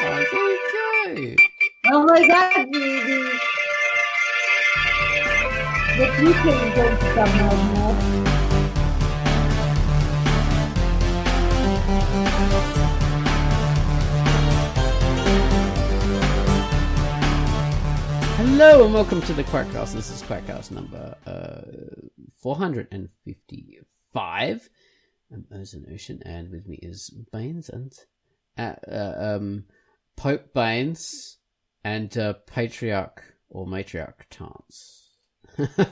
Oh, there you go. Oh my God, the future is going to come now. Hello and welcome to the QUACKCAST. This is QUACKCAST number 455. I'm Ozone Ocean, and with me is Baines and Pope Baines and Patriarch or Matriarch Tance.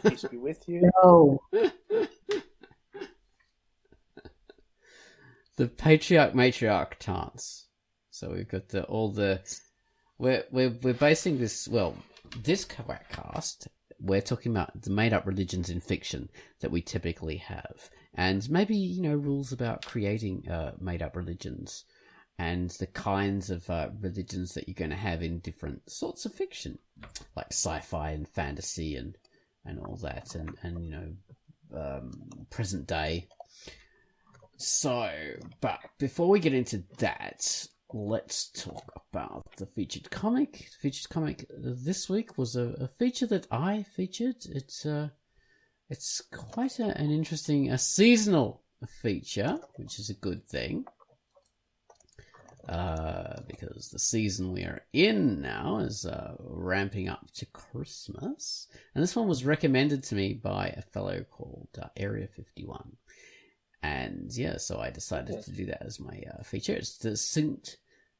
Peace be with you. No. The Patriarch Matriarch Tance. So we've got we're basing this, well, this QUACKCAST, we're talking about the made-up religions in fiction that we typically have, and maybe, rules about creating made-up religions, and the kinds of religions that you're going to have in different sorts of fiction, like sci-fi and fantasy and all that, and present day. So, but before we get into that, let's talk about the featured comic. The featured comic this week was a feature that I featured. It's quite an interesting, seasonal feature, which is a good thing. Because the season we are in now is ramping up to Christmas. And this one was recommended to me by a fellow called Area 51. And yeah, so I decided to do that as my feature. It's the St.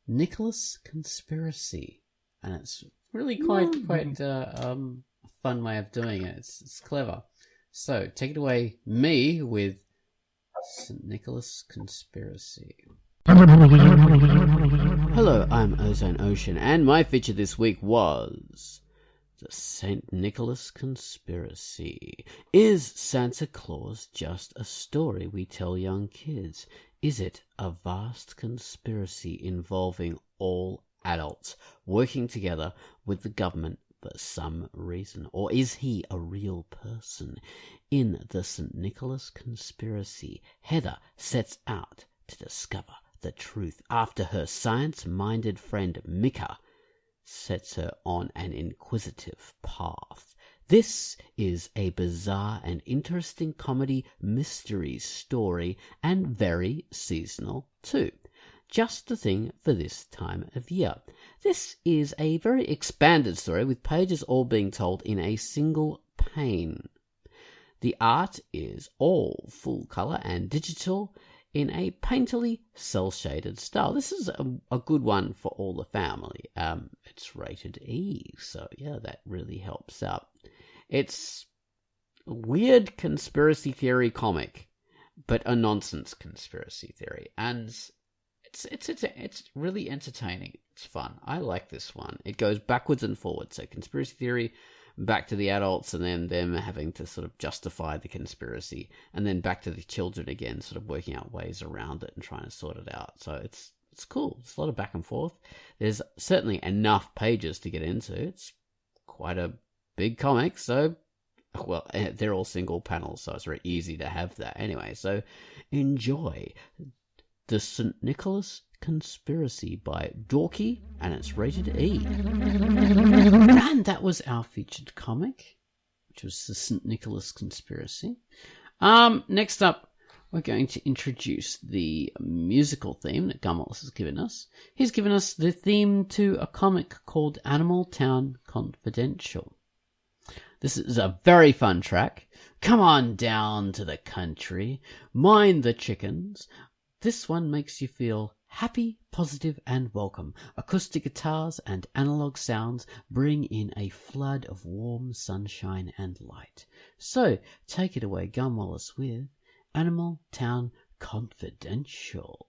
Nicholas Conspiracy, and it's really quite a fun way of doing it. It's clever. So take it away, me, with St. Nicholas Conspiracy. Hello, I'm Ozone Ocean, and my feature this week was the St. Nicholas Conspiracy. Is Santa Claus just a story we tell young kids? Is it a vast conspiracy involving all adults working together with the government for some reason? Or is he a real person? In the St. Nicholas Conspiracy, Heather sets out to discover the truth after her science-minded friend Micah sets her on an inquisitive path. This is a bizarre and interesting comedy mystery story, and very seasonal too. Just the thing for this time of year. This is a very expanded story with pages all being told in a single pane. The art is all full colour and digital in a painterly, cel-shaded style. This is a good one for all the family. It's rated E, so yeah, that really helps out. It's a weird conspiracy theory comic, but a nonsense conspiracy theory, and it's really entertaining. It's fun. I like this one. It goes backwards and forwards. So conspiracy theory, back to the adults, and then them having to sort of justify the conspiracy, and then back to the children again, sort of working out ways around it and trying to sort it out. So it's cool. It's a lot of back and forth. There's certainly enough pages to get into. It's quite a big comic, so, well, they're all single panels, so it's very easy to have that. Anyway, so enjoy the St. Nicholas Conspiracy by Dorky, and it's rated E. And that was our featured comic, which was the St. Nicholas Conspiracy. Next up, we're going to introduce the musical theme that Gummallis has given us. He's given us the theme to a comic called Animal Town Confidential. This is a very fun track. Come on down to the country, mind the chickens. This one makes you feel happy, positive, and welcome. Acoustic guitars and analog sounds bring in a flood of warm sunshine and light. So, take it away, Gummallis, with Animal Town Confidential.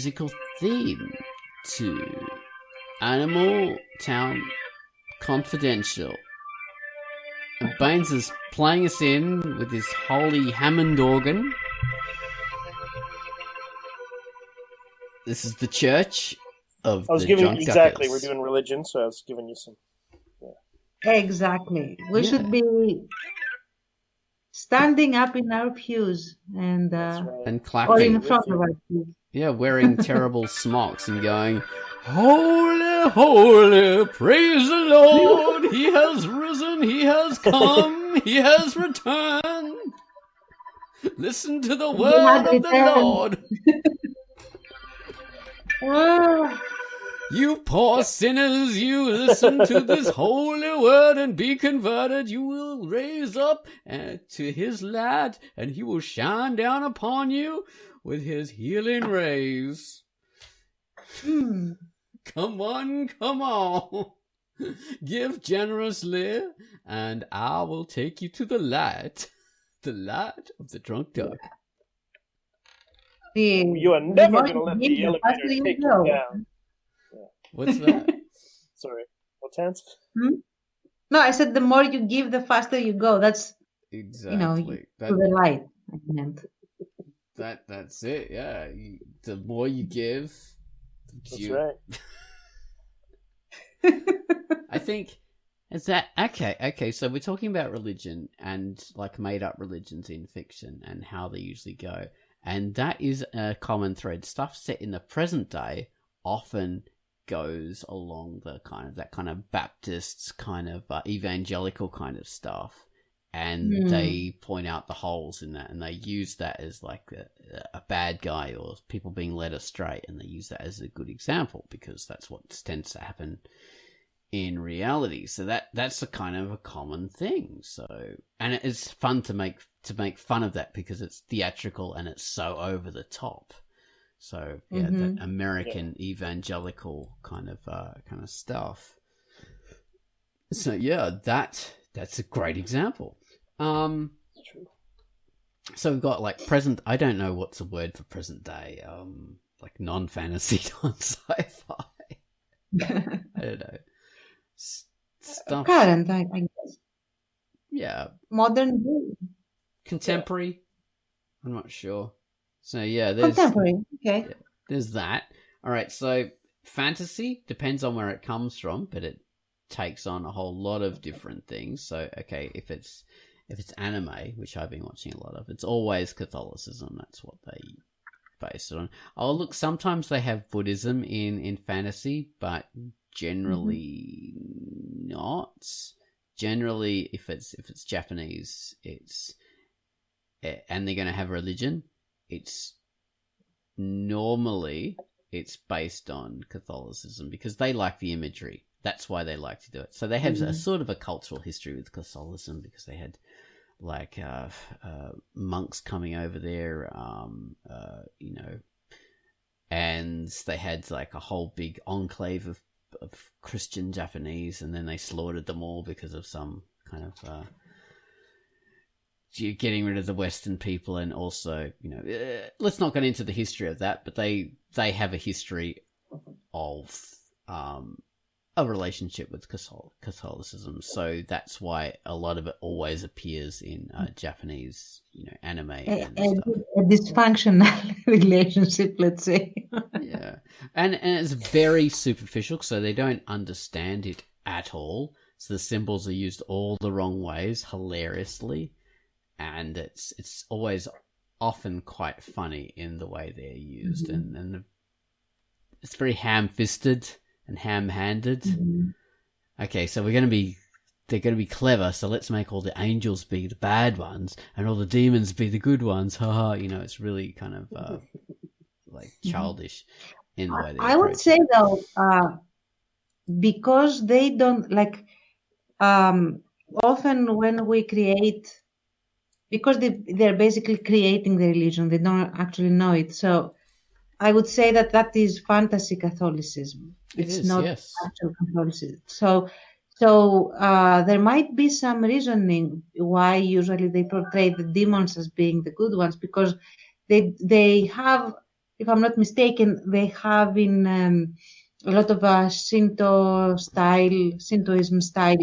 musical theme to Animal Town Confidential. And Baines is playing us in with his holy Hammond organ. This is the Church of I was the giving Drunk exactly. Duckers. We're doing religion, so I was giving you some. Exactly. We Yeah. should be standing up in our pews and That's right. And or clapping. in front you. of our pews. Yeah, wearing terrible smocks and going, Holy, holy, praise the Lord. He has risen, he has come, he has returned. Listen to the He word had of the returned. Lord. Oh, You poor sinners, you listen to this holy word and be converted. You will raise up to his light, and he will shine down upon you with his healing rays. hmm. Come on, come on. Give generously, and I will take you to the light of the drunk duck. You are The never more going to you let give, the the elevator faster you take you go. down. What's that? Sorry. What tense? No, I said the more you give, the faster you go. That's Exactly. to the light. I meant. That's it. Yeah. The more you give, That's right. I think is that okay. So we're talking about religion and like made up religions in fiction and how they usually go, and that is a common thread. Stuff set in the present day often goes along the that kind of Baptist kind of evangelical kind of stuff, and they point out the holes in that, and they use that as like a bad guy or people being led astray, and they use that as a good example because that's what tends to happen in reality. So that's a kind of a common thing. So, and it's fun to make fun of that because it's theatrical and it's so over the top. So yeah, that American evangelical kind of stuff. So yeah, that's a great example. True. So we've got like present. I don't know what's a word for present day. Like non-fantasy, non-sci-fi. I don't know. Stuff. Current, I guess. Yeah. Modern day. Contemporary. I'm not sure. So yeah, there's Contemporary. Okay. yeah, there's that. All right. So fantasy depends on where it comes from, but it takes on a whole lot of different things. So okay, if it's anime, which I've been watching a lot of, it's always Catholicism. That's what they base it on. Oh, look, sometimes they have Buddhism in fantasy, but generally not. Generally, if it's Japanese, and they're going to have religion, it's normally based on Catholicism because they like the imagery. That's why they like to do it. So they have a sort of a cultural history with Catholicism because they had like monks coming over there, and they had like a whole big enclave of Christian Japanese, and then they slaughtered them all because of some kind of getting rid of the Western people, and also let's not get into the history of that, but they have a history of a relationship with Catholicism, so that's why a lot of it always appears in Japanese, anime and stuff. A dysfunctional relationship, let's say. Yeah, and it's very superficial, so they don't understand it at all. So the symbols are used all the wrong ways, hilariously, and it's always often quite funny in the way they're used, and it's very ham-fisted and ham-handed. Okay, so they're going to be clever, so let's make all the angels be the bad ones and all the demons be the good ones. Haha, it's really kind of like childish in the way they I would approach say it. though, because they don't like often when we create, because they're basically creating the religion, they don't actually know it. So I would say that is fantasy Catholicism. It's not yes. actual Catholicism. So there might be some reasoning why usually they portray the demons as being the good ones, because they have if I'm not mistaken, they have in a lot of Shintoism style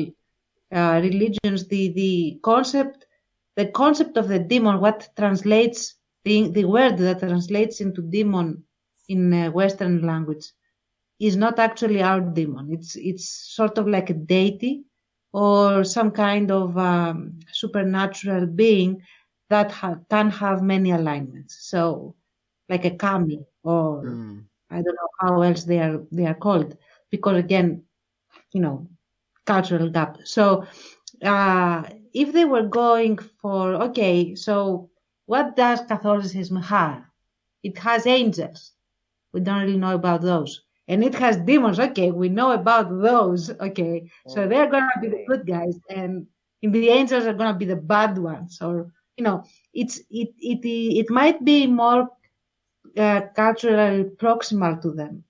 religions, the concept of the demon, what translates the word that translates into demon in Western language, is not actually our demon. It's sort of like a deity or some kind of supernatural being that can have many alignments. So, like a kami, or I don't know how else they are called, because again, cultural gap. So, if they were going for, okay, so what does Catholicism have? It has angels. We don't really know about those. And it has demons. Okay, we know about those. Okay, so they're going to be the good guys, and the angels are going to be the bad ones. Or, it might be more culturally proximal to them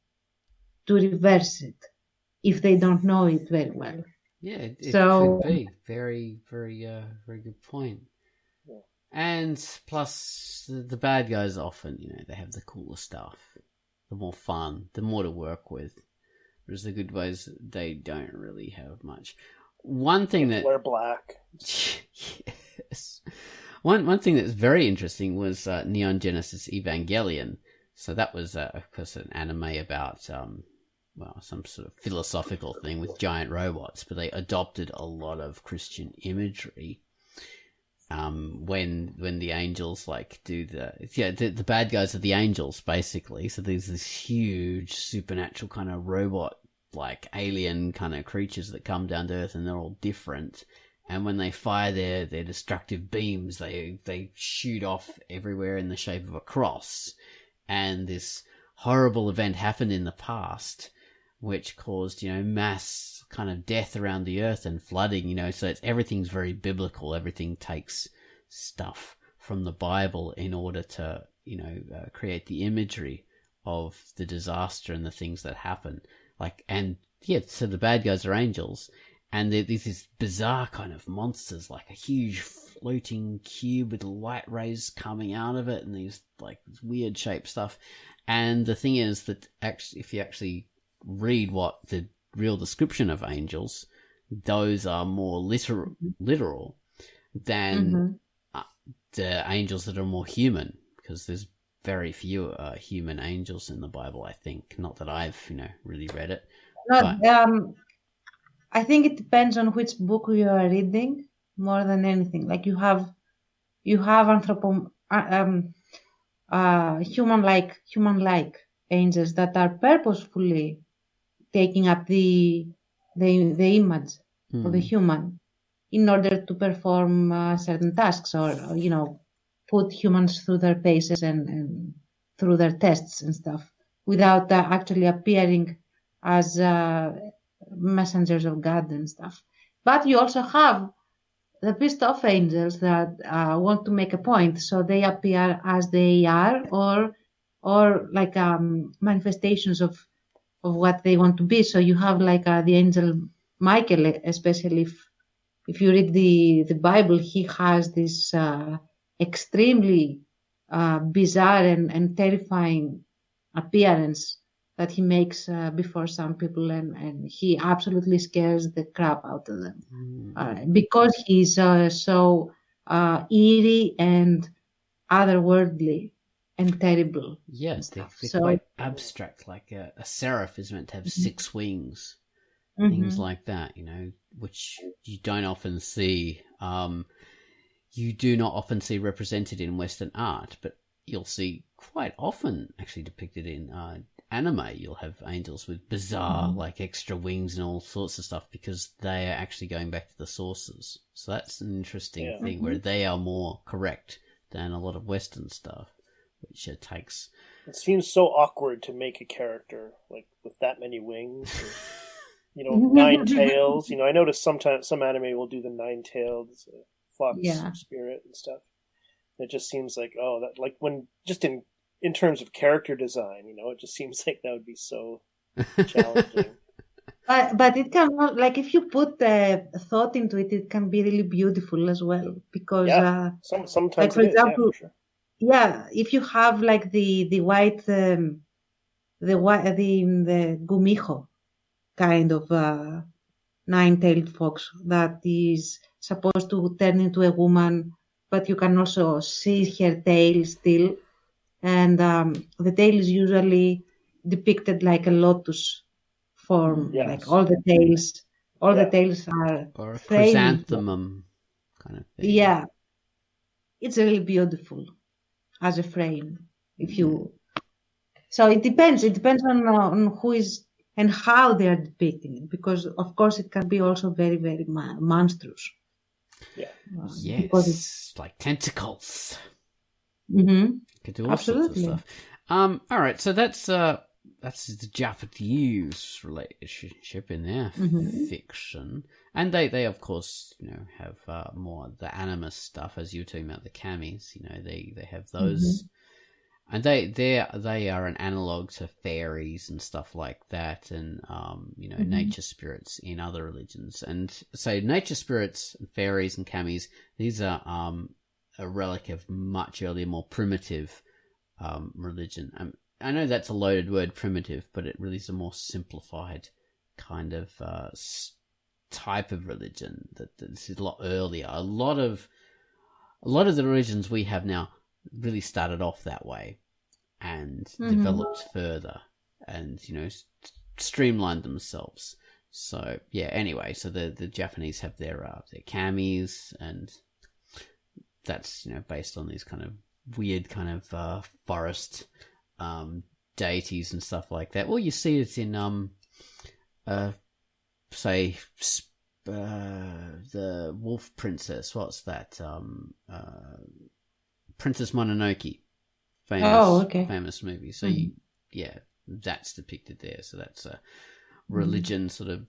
to reverse it if they don't know it very well. Yeah, it could be. Very, very, very good point. Yeah. And plus, the bad guys often, they have the cooler stuff, the more fun, the more to work with. Whereas the good guys, they don't really have much. One thing that wear black. Yes. One thing that's very interesting was Neon Genesis Evangelion. So that was, of course, an anime about some sort of philosophical thing with giant robots, but they adopted a lot of Christian imagery. When the angels do the bad guys are the angels basically. So there's this huge supernatural kind of robot, like alien kind of creatures that come down to Earth, and they're all different. And when they fire their destructive beams, they shoot off everywhere in the shape of a cross. And this horrible event happened in the past, which caused, mass kind of death around the earth and flooding, so everything's very biblical. Everything takes stuff from the Bible in order to, create the imagery of the disaster and the things that happen. So the bad guys are angels, and there's these bizarre kind of monsters, like a huge floating cube with light rays coming out of it, and these weird shaped stuff. And the thing is that actually, if you actually read what the real description of angels, those are more literal than the angels that are more human, because there's very few human angels in the Bible, I think. Not that I've really read it. I think it depends on which book you are reading more than anything. Like you have human-like angels that are purposefully taking up the image of the human in order to perform certain tasks, or put humans through their paces and through their tests and stuff, without actually appearing as messengers of God and stuff. But you also have the pissed off angels that want to make a point, so they appear as they are, or like manifestations of what they want to be. So you have the angel Michael, especially if you read the Bible, he has this extremely bizarre and terrifying appearance that he makes before some people, and he absolutely scares the crap out of them because he's so eerie and otherworldly and terrible. Yes, they're quite abstract. Like a seraph is meant to have 6 wings, things like that, which you don't often see. You do not often see represented in Western art, but you'll see quite often actually depicted in anime. You'll have angels with bizarre, extra wings and all sorts of stuff, because they are actually going back to the sources. So that's an interesting thing, where they are more correct than a lot of Western stuff, which takes... It seems so awkward to make a character with that many wings. Or, 9 tails. I notice sometimes some anime will do the 9-tailed fox spirit and stuff. It just seems when just in terms of character design, it just seems like that would be so challenging. But it can, if you put thought into it, it can be really beautiful as well. Because, sometimes, for example, for sure. if you have like the white, the gumijo kind of nine-tailed fox that is supposed to turn into a woman, but you can also see her tail still. And the tail is usually depicted like a lotus form, Yes. like all the tails are or a framing. chrysanthemum kind of thing. Yeah, it's really beautiful as a frame. So it depends. It depends on who is and how they are depicting it, because of course it can be also very, very monstrous. Yeah. Yes, because it's like tentacles. Mm-hmm. Could do all Absolutely. sorts of stuff. All right, so that's the Japanese relationship in their fiction, and they of course have more the animus stuff, as you were talking about the kamis. They have those, and they are an analog to fairies and stuff like that, and nature spirits in other religions. And so nature spirits, and fairies, and kamis, these are a relic of much earlier, more primitive religion. I know that's a loaded word, primitive, but it really is a more simplified kind of type of religion. That this is a lot earlier. A lot of the religions we have now really started off that way and developed further, and streamlined themselves. So yeah. Anyway, so the Japanese have their kamis, and that's based on these kind of weird kind of forest deities and stuff like that. Well, you see it in say the Wolf Princess. What's that? Princess Mononoke, famous movie. So that's depicted there. So that's a religion sort of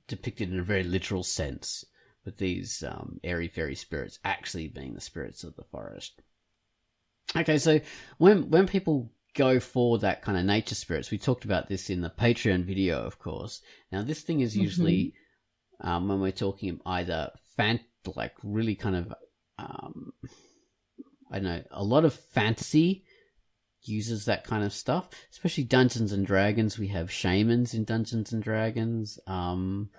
depicted in a very literal sense, with these airy fairy spirits actually being the spirits of the forest. Okay, so when people go for that kind of nature spirits, we talked about this in the Patreon video, of course. Now, this thing is usually when we're talking either like really kind of I don't know, a lot of fantasy uses that kind of stuff, especially Dungeons and Dragons. We have shamans in Dungeons and Dragons. World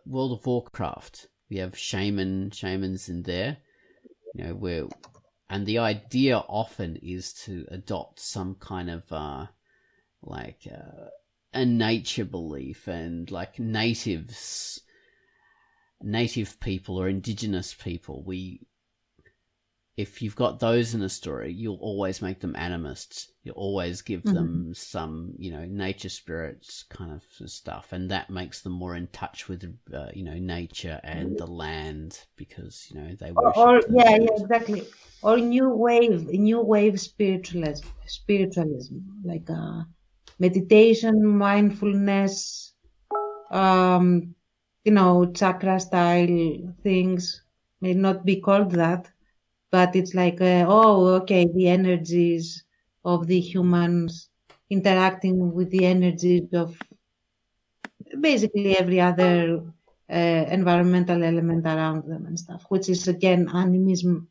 of Warcraft, we have shamans in there, and the idea often is to adopt some kind of a nature belief, and like native people or indigenous people. If you've got those in a story, you'll always make them animists. You'll always give them some, nature spirits kind of stuff, and that makes them more in touch with, nature and the land, because they worship. Exactly. Or new wave spiritualism, like meditation, mindfulness, chakra style things. May not be called that, but it's like, the energies of the humans interacting with the energies of basically every other environmental element around them and stuff, which is again animism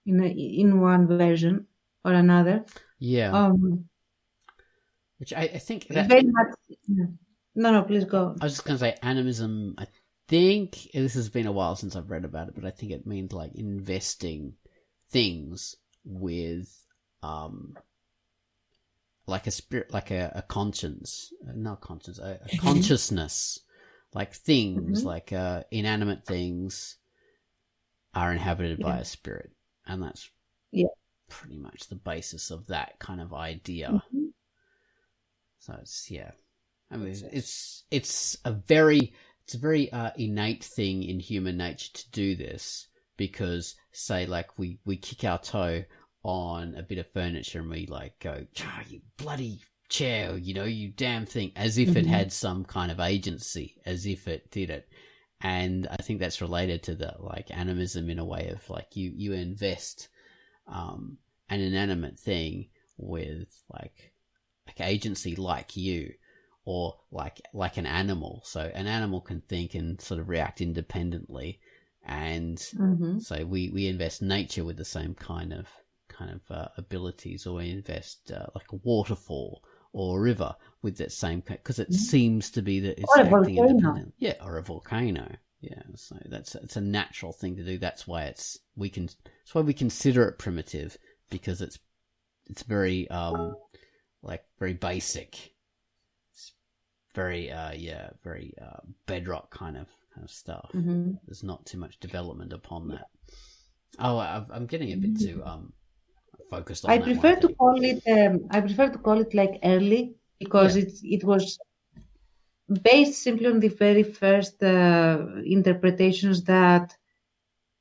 in one version or another. Yeah. Which I think that very much. Yeah. No, please go. I was just going to say animism. I think this has been a while since I've read about it, but I think it means like investing things with like a spirit, like a conscience, not conscience, a consciousness, like things, like inanimate things are inhabited by a spirit, and that's pretty much the basis of that kind of idea. So it's I mean, it's a very innate thing in human nature to do this, because say like we kick our toe on a bit of furniture and we like go, you bloody chair, you damn thing, as if it had some kind of agency, as if it did it. And I think that's related to the like animism in a way of like you invest an inanimate thing with like agency, like you, or like an animal. So an animal can think and sort of react independently, And so we invest nature with the same kind of abilities, or we invest like a waterfall or a river with that same, because it seems to be that it's acting independently. Yeah, or a volcano. Yeah, so it's a natural thing to do. That's why we consider it primitive, because it's very very basic. It's very very bedrock kind of stuff. There's not too much development upon that. Oh, I'm getting a bit too focused on that. I prefer to call it like early, because it was based simply on the very first interpretations that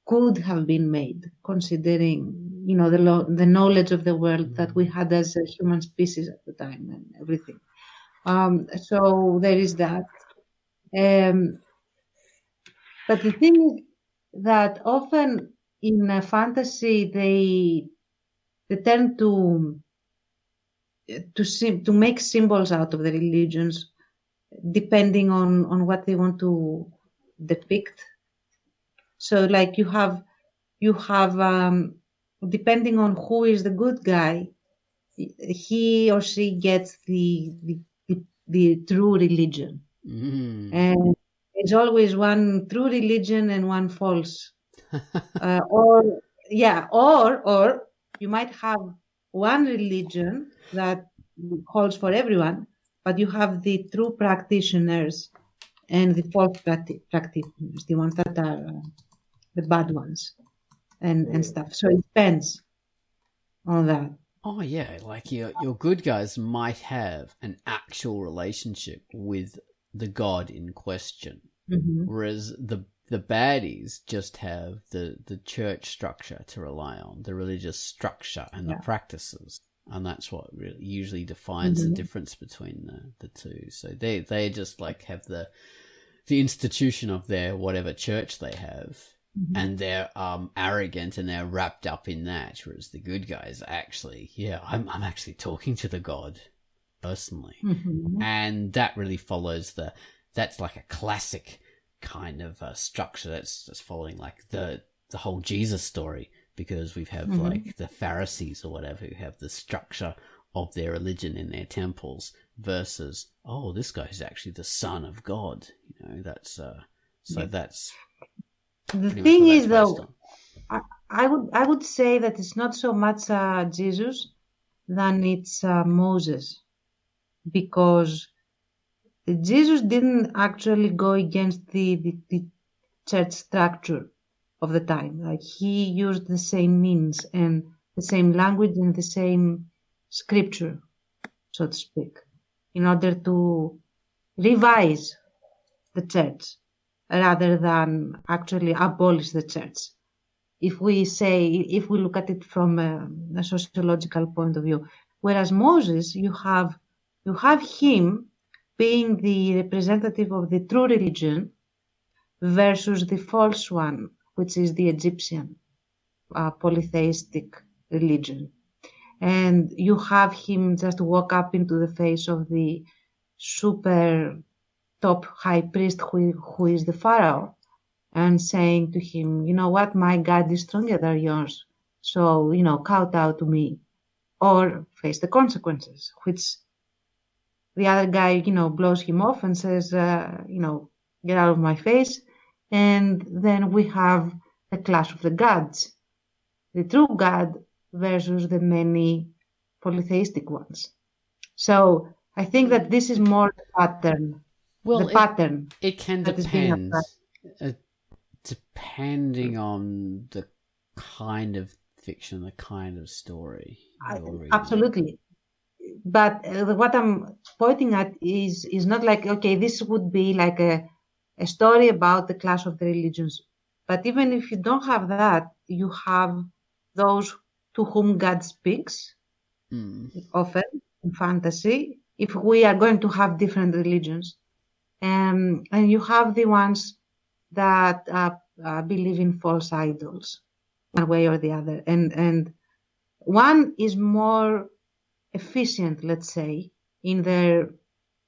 could have been made, considering the knowledge of the world that we had as a human species at the time and everything. So there is that. But the thing is that often in fantasy they tend to make symbols out of the religions, depending on what they want to depict. So like you have depending on who is the good guy, he or she gets the true religion. And there's always one true religion and one false. Or you might have one religion that holds for everyone, but you have the true practitioners and the false practitioners, the ones that are the bad ones and stuff. So it depends on that. Oh yeah, like your good guys might have an actual relationship with the god in question, whereas the baddies just have the church structure to rely on, the religious structure and the practices, and that's what really usually defines the difference between the two. So they just like have the institution of their whatever church they have, and they're arrogant and they're wrapped up in that, whereas the good guys actually, I'm actually talking to the god personally, and that really follows that's like a classic kind of structure that's following like the whole Jesus story, because we have like the Pharisees or whatever who have the structure of their religion in their temples versus, oh, this guy is actually the son of God. That's that's the thing is, though, I would say that it's not so much Jesus than it's Moses, because Jesus didn't actually go against the church structure of the time. Like, he used the same means and the same language and the same scripture, so to speak, in order to revise the church rather than actually abolish the church. If we look at it from a sociological point of view, whereas Moses, you have him being the representative of the true religion versus the false one, which is the Egyptian polytheistic religion. And you have him just walk up into the face of the super top high priest who is the Pharaoh, and saying to him, you know what, my God is stronger than yours, so, kowtow to me or face the consequences, which the other guy, blows him off and says, get out of my face. And then we have the clash of the gods, the true God versus the many polytheistic ones. So I think that this is more the pattern. Well, the pattern. It can depend, depending on the kind of fiction, the kind of story. Absolutely. But what I'm pointing at is not like, okay, this would be like a story about the clash of the religions. But even if you don't have that, you have those to whom God speaks, often in fantasy, if we are going to have different religions. And you have the ones that believe in false idols, one way or the other. And one is more efficient, let's say, in their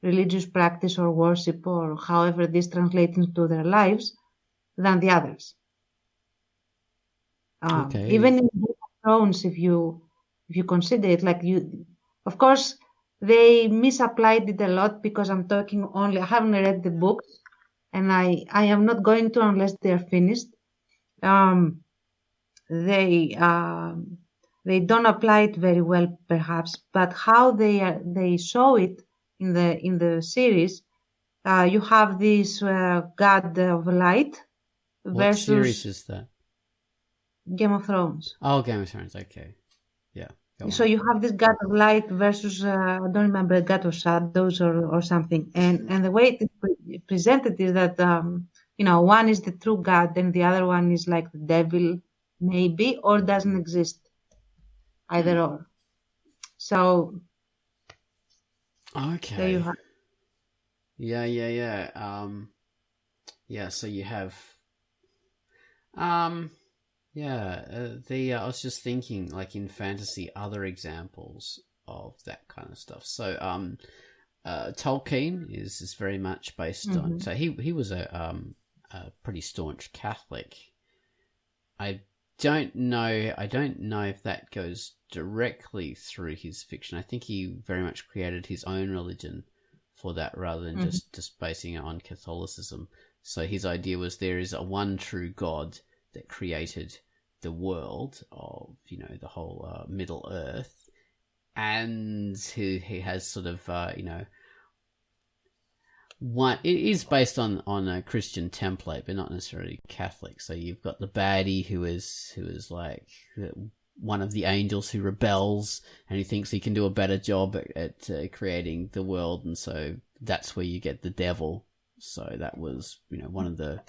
religious practice or worship or however this translates into their lives than the others. Okay. Even in Game of Thrones, if you consider it, like of course, they misapplied it a lot because I haven't read the books, and I am not going to unless they are finished. They don't apply it very well, perhaps, but how they show it in the series, you have this god of light What versus series is that? Game of Thrones. Oh, Game of Thrones. Okay. Yeah. So you have this god of light versus I don't remember, god of shadows or something, and the way it is presented is that one is the true god and the other one is like the devil, maybe, or doesn't exist, either or. So okay. there you have. Yeah. Yeah. So you have. I was just thinking, like in fantasy, other examples of that kind of stuff. So, Tolkien is very much based on. So he was a pretty staunch Catholic. I don't know if that goes directly through his fiction. I think he very much created his own religion for that, rather than just basing it on Catholicism. So his idea was there is a one true God that created the world of, the whole Middle Earth, and he has sort of, one. It is based on a Christian template, but not necessarily Catholic. So you've got the baddie who is like one of the angels who rebels, and he thinks he can do a better job at creating the world, and so that's where you get the devil. So that was, one of the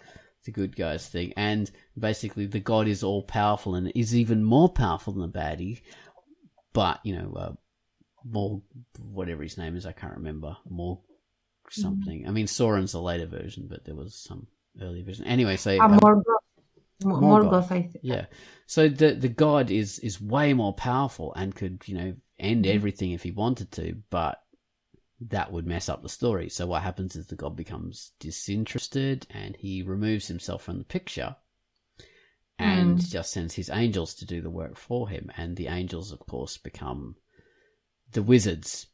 good guys thing. And basically the god is all powerful and is even more powerful than the baddie. But, more, whatever his name is, I can't remember. More something. I mean, Sauron's a later version, but there was some early version. Anyway, so... Morgoth, I think. Yeah. So the god is way more powerful and could, end everything if he wanted to, but that would mess up the story. So what happens is the god becomes disinterested and he removes himself from the picture and just sends his angels to do the work for him. And the angels, of course, become the wizards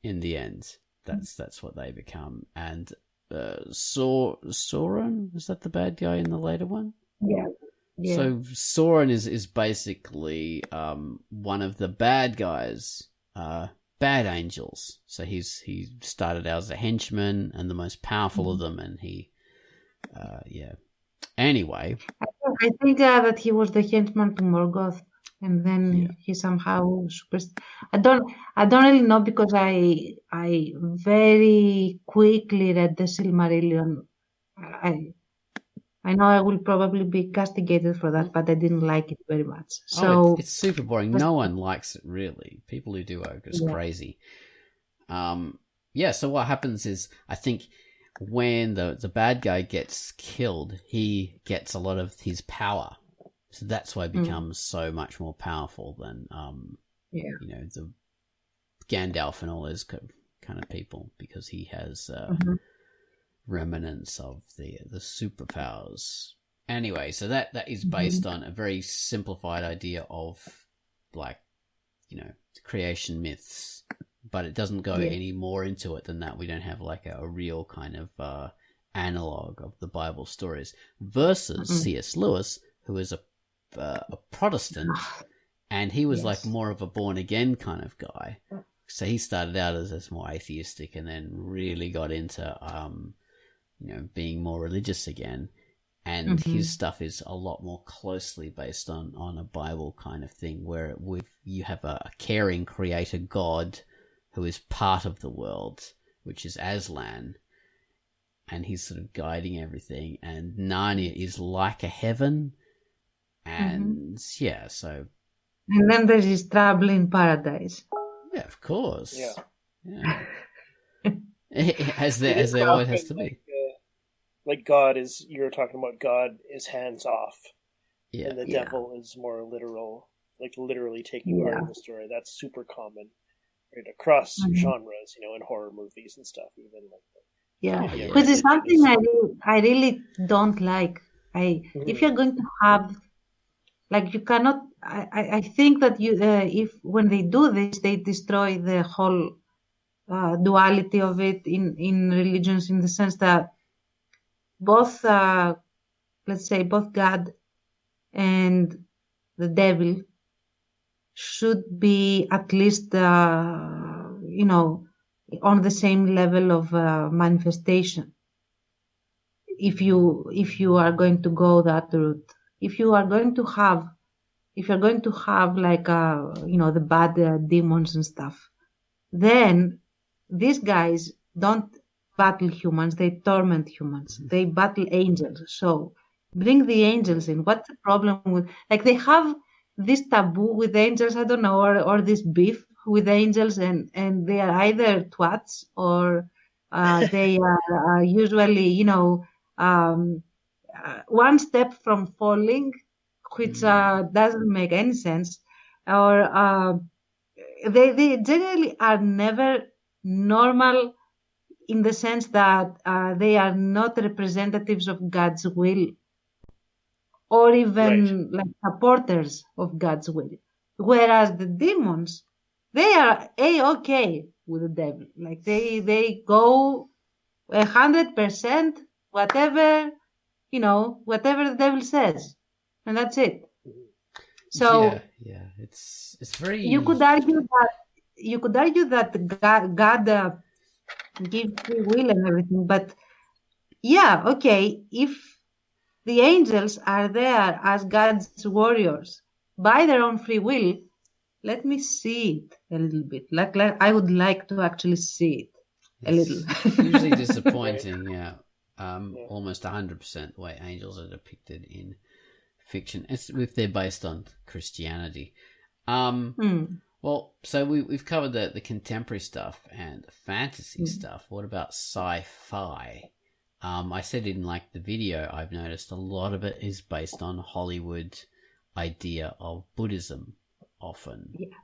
in the end. That's what they become. And Sauron, is that the bad guy in the later one? Yeah. So Sauron is basically one of the bad guys, bad angels. So he started out as a henchman and the most powerful of them, and he, Anyway, I think that he was the henchman to Morgoth, and then he somehow I don't really know, because I very quickly read the Silmarillion. I know I will probably be castigated for that, but I didn't like it very much. So it's super boring. No one likes it, really. People who do are just crazy. So what happens is, I think when the bad guy gets killed, he gets a lot of his power. So that's why he becomes so much more powerful than, the Gandalf and all those kind of people, because he has remnants of the superpowers. Anyway, so that is based on a very simplified idea of, like, creation myths, but it doesn't go any more into it than that. We don't have like a real kind of analog of the Bible stories versus C.S. Lewis, who is a Protestant, and he was like more of a born again kind of guy. So he started out as more atheistic and then really got into being more religious again. And his stuff is a lot more closely based on a Bible kind of thing, where you have a caring creator God who is part of the world, which is Aslan, and he's sort of guiding everything. And Narnia is like a heaven, and so. And then there is trouble in paradise. Yeah, of course. Yeah. As there always has to be. Like God is, you were talking about, God is hands off, and the devil is more literal, like literally taking part in the story. That's super common, right, across genres, in horror movies and stuff, even like that. Which is something I really don't like. If you're going to have Like you cannot. I think that if when they do this, they destroy the whole duality of it in religions, in the sense that both, let's say, both God and the devil should be at least, on the same level of manifestation. If you are going to go that route, if you're going to have like the bad demons and stuff, then these guys don't battle humans, they torment humans, they battle angels. So bring the angels in. What's the problem with, like, they have this taboo with angels, I don't know, or this beef with angels, and they are either twats or they are usually, one step from falling, which doesn't make any sense, or they generally are never normal, in the sense that they are not representatives of God's will, or even like supporters of God's will. Whereas the demons, they are okay with the devil. Like they go 100%, whatever the devil says, and that's it. So yeah, it's very. You could argue that God gives free will and everything, but yeah, okay, if the angels are there as God's warriors by their own free will, let me see it a little bit. Like I would like to actually see it a little. Usually disappointing, yeah. Almost 100% the way angels are depicted in fiction, if they're based on Christianity. Well, so we've covered the contemporary stuff and the fantasy stuff. What about sci-fi? I said in like the video, I've noticed a lot of it is based on Hollywood idea of Buddhism often. Yeah.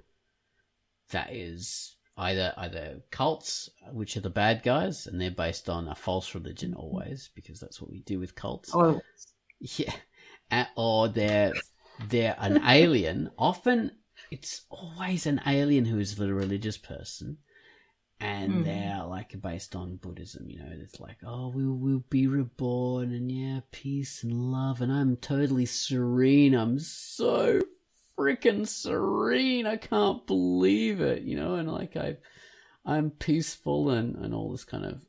That is either cults, which are the bad guys, and they're based on a false religion always, because that's what we do with cults. Always. Yeah. Or they're an alien. Often it's always an alien who is the religious person, and they're like based on Buddhism. It's like, oh, we'll be reborn, and yeah, peace and love, and I'm totally serene. I'm so freaking serene. I can't believe it, and like I'm peaceful and all this kind of,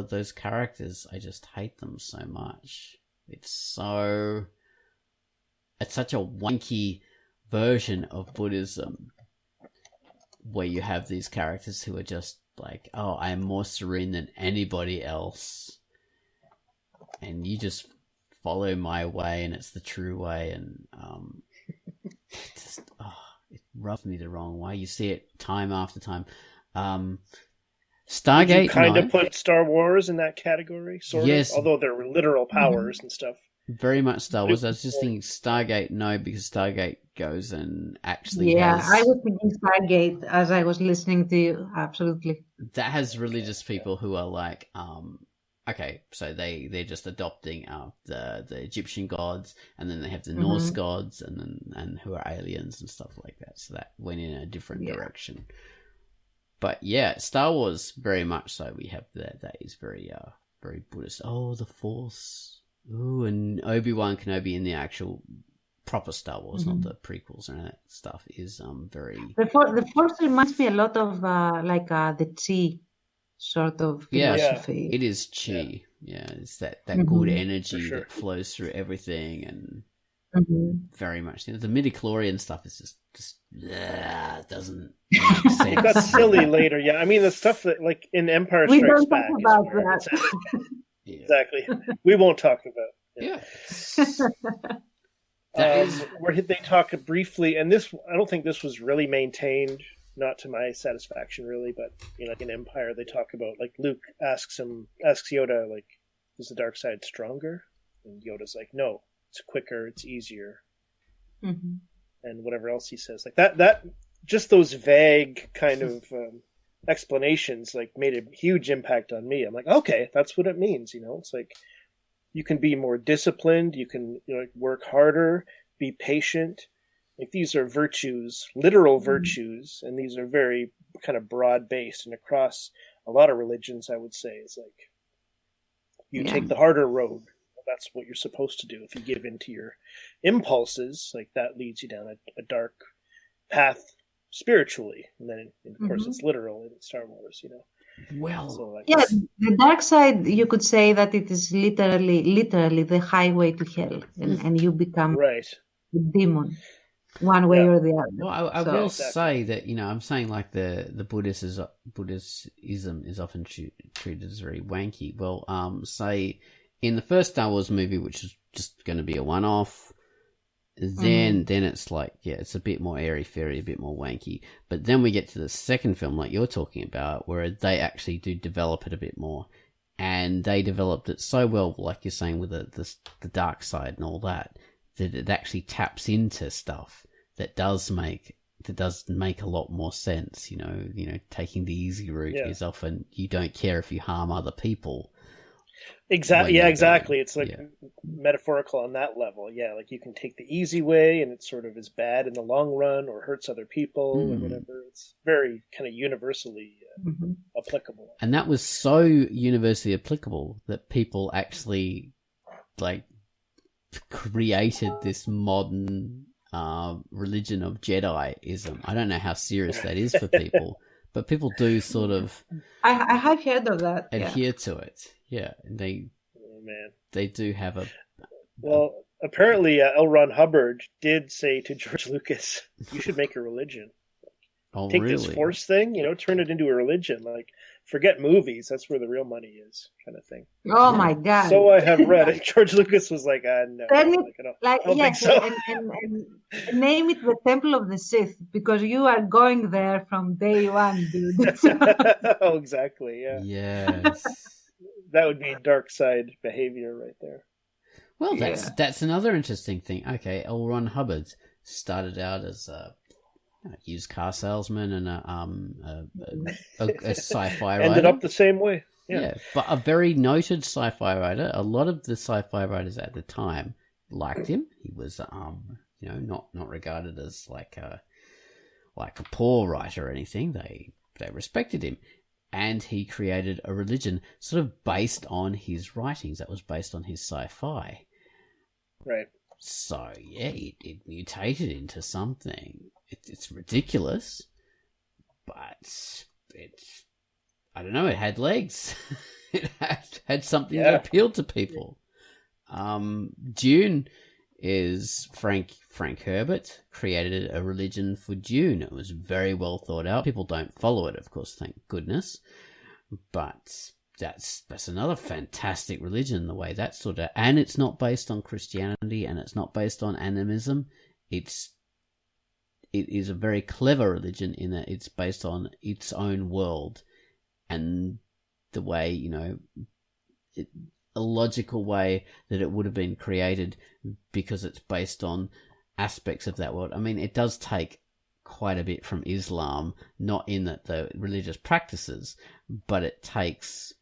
those characters, I just hate them so much. It's such a wanky version of Buddhism, where you have these characters who are just like, oh, I am more serene than anybody else, and you just follow my way, and it's the true way, and it rubs me the wrong way. You see it time after time. Stargate, you kind of put Star Wars in that category, sort of, although there were literal powers and stuff. Very much Star Wars. I was just thinking Stargate, no, because Stargate goes and actually I was thinking Stargate as I was listening to you. Absolutely. That has religious people who are like, okay, so they're just adopting the Egyptian gods, and then they have the Norse gods, and who are aliens and stuff like that. So that went in a different direction. But yeah, Star Wars, very much so. We have that is very very Buddhist. Oh, the Force. Ooh, and Obi-Wan Kenobi in the actual proper Star Wars, not the prequels and that stuff, is very... The Force reminds me a lot of the Chi sort of philosophy. Yeah, it is Chi. Yeah, it's that good energy that flows through everything, and very much. The midichlorian stuff is just doesn't make sense. It got silly later, yeah. I mean, the stuff that, like, in Empire Strikes Back... We don't talk about that. Yeah. Exactly. We won't talk about it. Where they talk briefly, and this, I don't think this was really maintained, not to my satisfaction really, but like in Empire, they talk about, like, Luke asks Yoda, like, is the dark side stronger? And Yoda's like, no, it's quicker, it's easier, and whatever else he says, like that just those vague kind of explanations, like, made a huge impact on me. I'm like, okay, that's what it means. It's like, you can be more disciplined, you can work harder, be patient. Like, these are virtues, literal virtues, and these are very kind of broad based, and across a lot of religions, I would say, it's like you take the harder road. That's what you're supposed to do. If you give in to your impulses, like, that leads you down a dark path spiritually, and then of course it's literal in Star Wars, you know. Well, so, like, the dark side, you could say that it is literally the highway to hell, and you become a demon, one way or the other. Well, I will say that, you know, I'm saying like the Buddhism is often treated as very wanky. Well, say in the first Star Wars movie, which is just going to be a one-off, then it's like, it's a bit more airy-fairy, a bit more wanky. But then we get to the second film, like you're talking about, where they actually do develop it a bit more. And they developed it so well, like you're saying, with the dark side and all that it actually taps into stuff that does make a lot more sense. You know, taking the easy route is often, you don't care if you harm other people. Exactly. Yeah, exactly. It's like metaphorical on that level. Yeah, like you can take the easy way, and it sort of is bad in the long run, or hurts other people, or whatever. It's very kind of universally applicable. And that was so universally applicable that people actually like created this modern religion of Jediism. I don't know how serious that is for people, but people do sort of. I have heard of that. Adhere to it. Yeah, they do have a. Well, apparently, L. Ron Hubbard did say to George Lucas, "You should make a religion. Take this Force thing, turn it into a religion. Like, forget movies. That's where the real money is," kind of thing. Oh my God! So I have read. And George Lucas was like, "No, I don't think so." And name it the Temple of the Sith, because you are going there from day one, dude. Oh, exactly. Yeah. Yes. That would be dark side behavior right there. Well, that's another interesting thing. Okay, L. Ron Hubbard started out as a used car salesman and a sci-fi writer. Ended up the same way. Yeah, but a very noted sci-fi writer. A lot of the sci-fi writers at the time liked him. He was, not regarded as like a poor writer or anything. They respected him. And he created a religion sort of based on his writings. That was based on his sci-fi. Right. So, it mutated into something. It's ridiculous, but I don't know, it had legs. It had something that appealed to people. Dune is Frank Herbert created a religion for Dune. It was very well thought out. People don't follow it, of course, thank goodness. But that's another fantastic religion, the way that sort of, and it's not based on Christianity, and it's not based on animism. It is a very clever religion in that it's based on its own world, and the way, a logical way that it would have been created, because it's based on aspects of that world. I mean, it does take quite a bit from Islam, not in that the religious practices, but it takes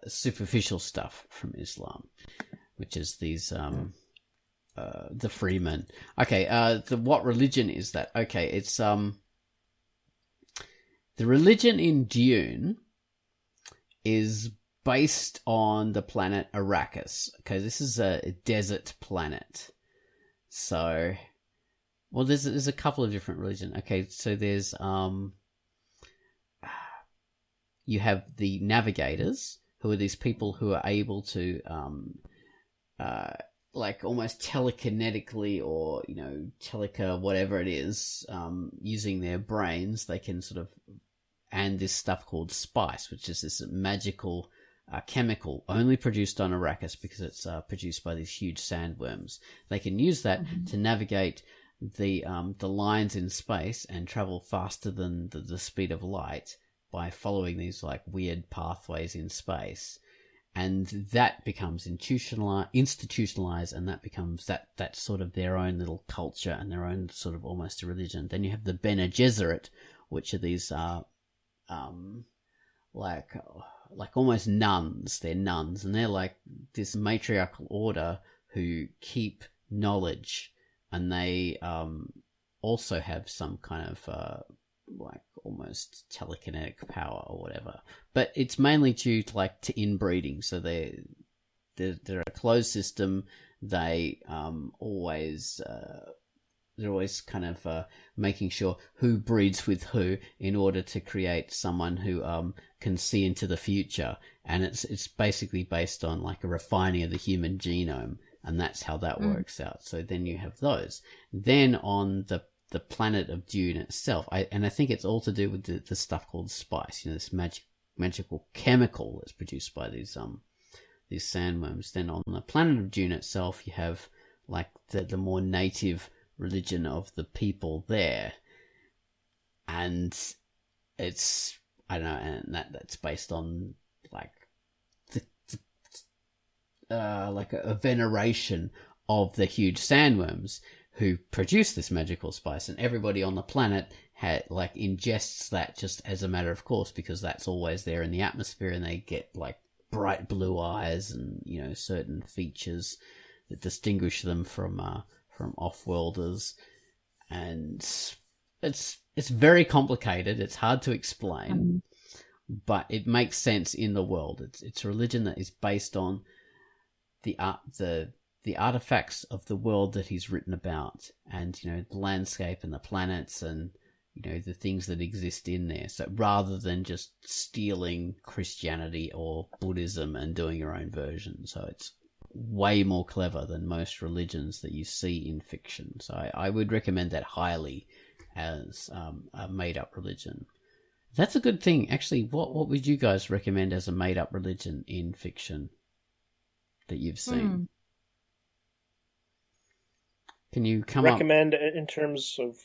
superficial stuff from Islam, which is these the Freemen. Okay, what religion is that? Okay, it's the religion in Dune is based on the planet Arrakis. Okay, this is a desert planet. So, well, there's a couple of different religions. Okay, so there's you have the navigators, who are these people who are able to like almost telekinetically, or whatever it is, using their brains, they can sort of, and this stuff called spice, which is this magical chemical only produced on Arrakis because it's produced by these huge sandworms. They can use that to navigate the lines in space and travel faster than the speed of light by following these like weird pathways in space. And that becomes institutionalized, and that becomes that's sort of their own little culture and their own sort of almost a religion. Then you have the Bene Gesserit, which are these like almost nuns. They're nuns, and they're like this matriarchal order who keep knowledge, and they also have some kind of like almost telekinetic power or whatever. But it's mainly due to inbreeding. So they're a closed system. They always they're always kind of making sure who breeds with who in order to create someone who can see into the future. And it's basically based on like a refining of the human genome, and that's how that works out. So then you have those. Then on the planet of Dune itself, I think it's all to do with the stuff called spice, this magical chemical that's produced by these sandworms. Then on the planet of Dune itself, you have like the more native religion of the people there, and it's, I don't know, and that's based on like like a veneration of the huge sandworms who produce this magical spice, and everybody on the planet ingests that just as a matter of course, because that's always there in the atmosphere, and they get like bright blue eyes and certain features that distinguish them from off-worlders. And it's very complicated. It's hard to explain, but it makes sense in the world. It's a religion that is based on the artifacts of the world that he's written about, and the landscape and the planets and the things that exist in there. So rather than just stealing Christianity or Buddhism and doing your own version, so it's way more clever than most religions that you see in fiction. So I would recommend that highly as a made-up religion. That's a good thing. Actually, what would you guys recommend as a made-up religion in fiction that you've seen? Can you recommend in terms of...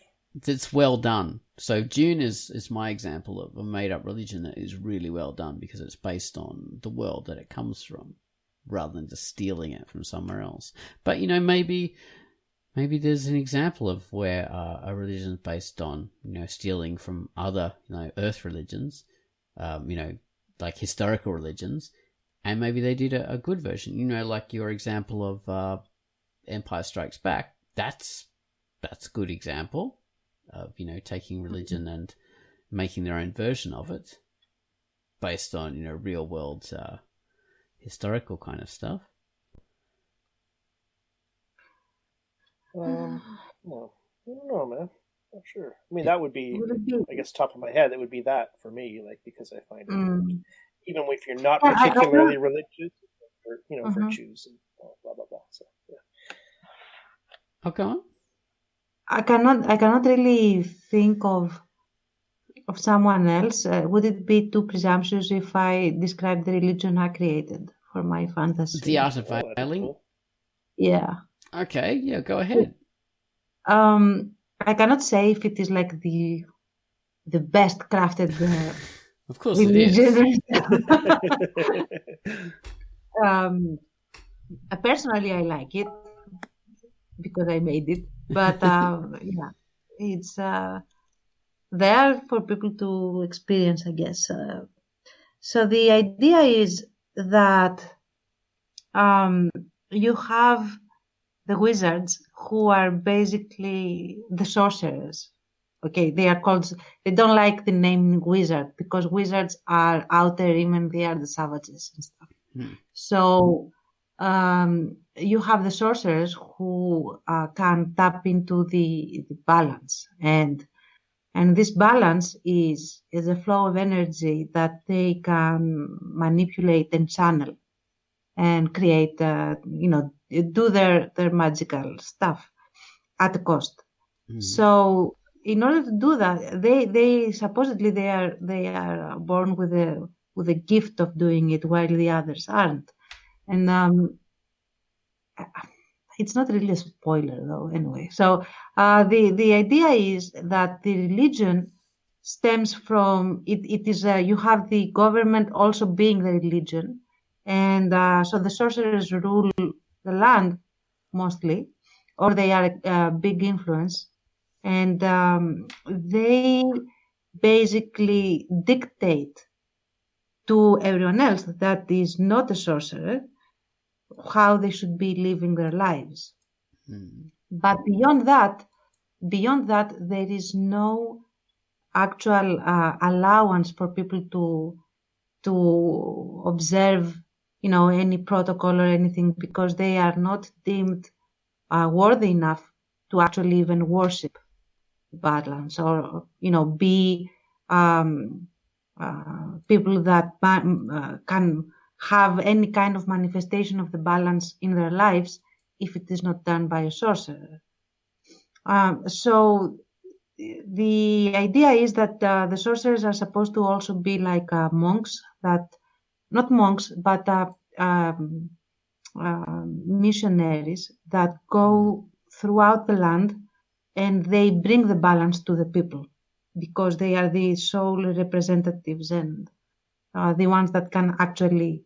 It's well done. So Dune is my example of a made-up religion that is really well done, because it's based on the world that it comes from, rather than just stealing it from somewhere else. But maybe there's an example of where a religion is based on stealing from other Earth religions, like historical religions, and maybe they did a good version. Like your example of Empire Strikes Back. That's a good example of taking religion and making their own version of it, based on real world historical kind of stuff. No, I don't know, man. Not sure. I mean, that would be, I guess, top of my head. It would be that for me, because I find it, even if you're not particularly religious, or virtues and blah blah blah. So yeah. Okay. I cannot really think of someone else. Would it be too presumptuous if I describe the religion I created for my fantasy? The Art of Veiling? Cool. Yeah. Okay, yeah, go ahead. I cannot say if it is like the best crafted of course religion. It is. Personally, I like it because I made it. But yeah, it's there for people to experience, I guess. So the idea is that you have the wizards who are basically the sorcerers. Okay, they don't like the name wizard because wizards are out there, even they are the savages and stuff. So you have the sorcerers who can tap into the balance, and this balance is a flow of energy that they can manipulate and channel and create, do their magical stuff at a cost. So in order to do that, they supposedly they are born with a gift of doing it, while the others aren't. And it's not really a spoiler, though. Anyway, so the idea is that the religion stems from it. It is you have the government also being the religion, and so the sorcerers rule the land mostly, or they are a big influence, and they basically dictate to everyone else that is not a sorcerer how they should be living their lives. Mm. But beyond that, there is no actual allowance for people to observe, any protocol or anything, because they are not deemed worthy enough to actually even worship balance, or be people that can have any kind of manifestation of the balance in their lives if it is not done by a sorcerer. So the idea is that the sorcerers are supposed to also be like monks, not monks, but missionaries that go throughout the land, and they bring the balance to the people, because they are the sole representatives and the ones that can actually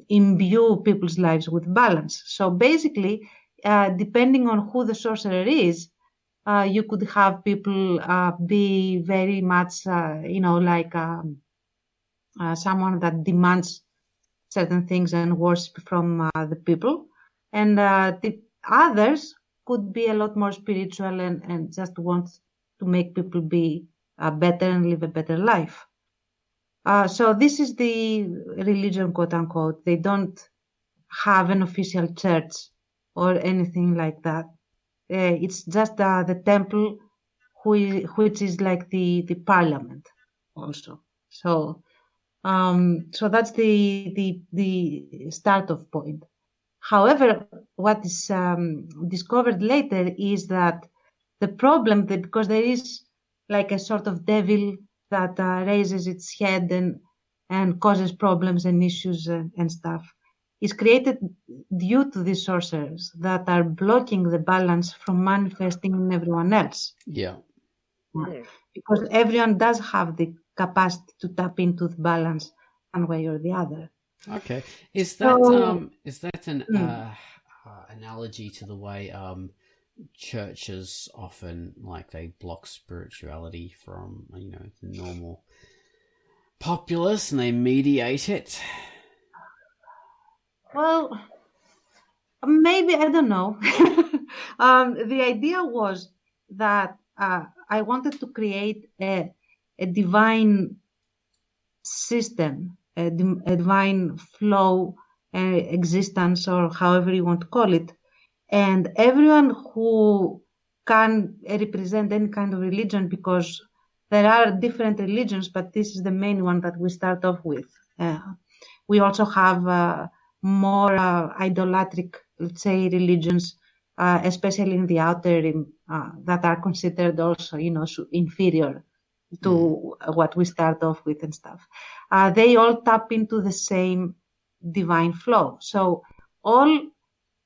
imbue people's lives with balance. So basically, depending on who the sorcerer is, you could have people be very much, like someone that demands certain things and worship from the people. And the others could be a lot more spiritual and just want to make people be better and live a better life. So this is the religion, quote unquote. They don't have an official church or anything like that. It's just the temple, which is like the parliament also. So that's the start of point. However, what is discovered later is that the problem, that because there is like a sort of devil that raises its head and causes problems and issues and stuff, is created due to these sorcerers that are blocking the balance from manifesting in everyone else. Yeah. Because everyone does have the capacity to tap into the balance one way or the other. Okay. Is that an analogy to the way churches often, like, they block spirituality from, the normal populace, and they mediate it? Well, maybe, I don't know. The idea was that I wanted to create a divine system, a divine flow, existence, or however you want to call it. And everyone who can represent any kind of religion, because there are different religions, but this is the main one that we start off with. We also have more idolatric, let's say, religions, especially in the outer rim, that are considered also, inferior to what we start off with and stuff. They all tap into the same divine flow. So all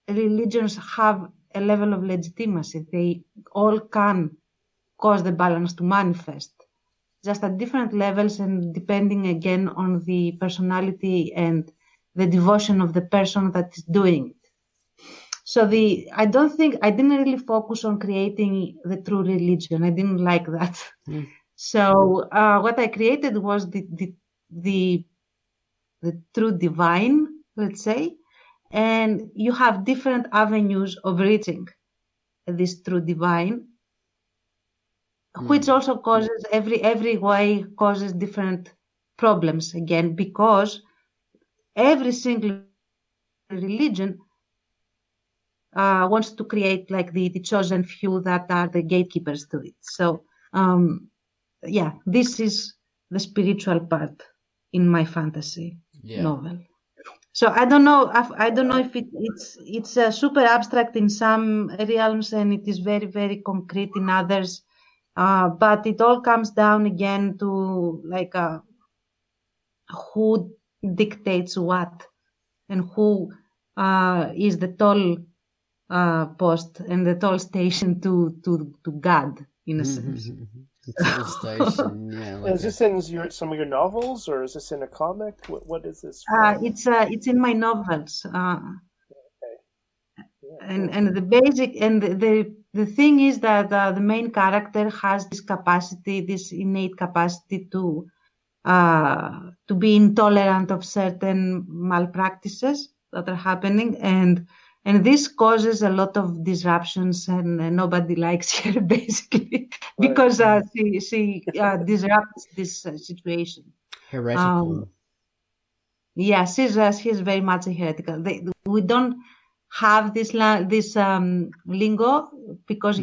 religions have a level of legitimacy. They all can cause the balance to manifest, just at different levels, and depending again on the personality and the devotion of the person that is doing it. So I didn't really focus on creating the true religion. I didn't like that. So what I created was the true divine, let's say, and you have different avenues of reaching this true divine, which also causes every way causes different problems again, because every single religion wants to create like the chosen few that are the gatekeepers to it. So this is the spiritual part in my fantasy novel. So I don't know if it's super abstract in some realms, and it is very, very concrete in others. But it all comes down again to like who dictates what, and who is the toll post and the toll station to God, in a sense. Station, yeah. Is this in some of your novels, or is this in a comic? What is this? It's in my novels. And the basic and the thing is that the main character has this capacity, this innate capacity to be intolerant of certain malpractices, that are happening, and this causes a lot of disruptions, and nobody likes her basically because she disrupts this situation. Heretical. Yeah, she's very much a heretical. We don't have this lingo because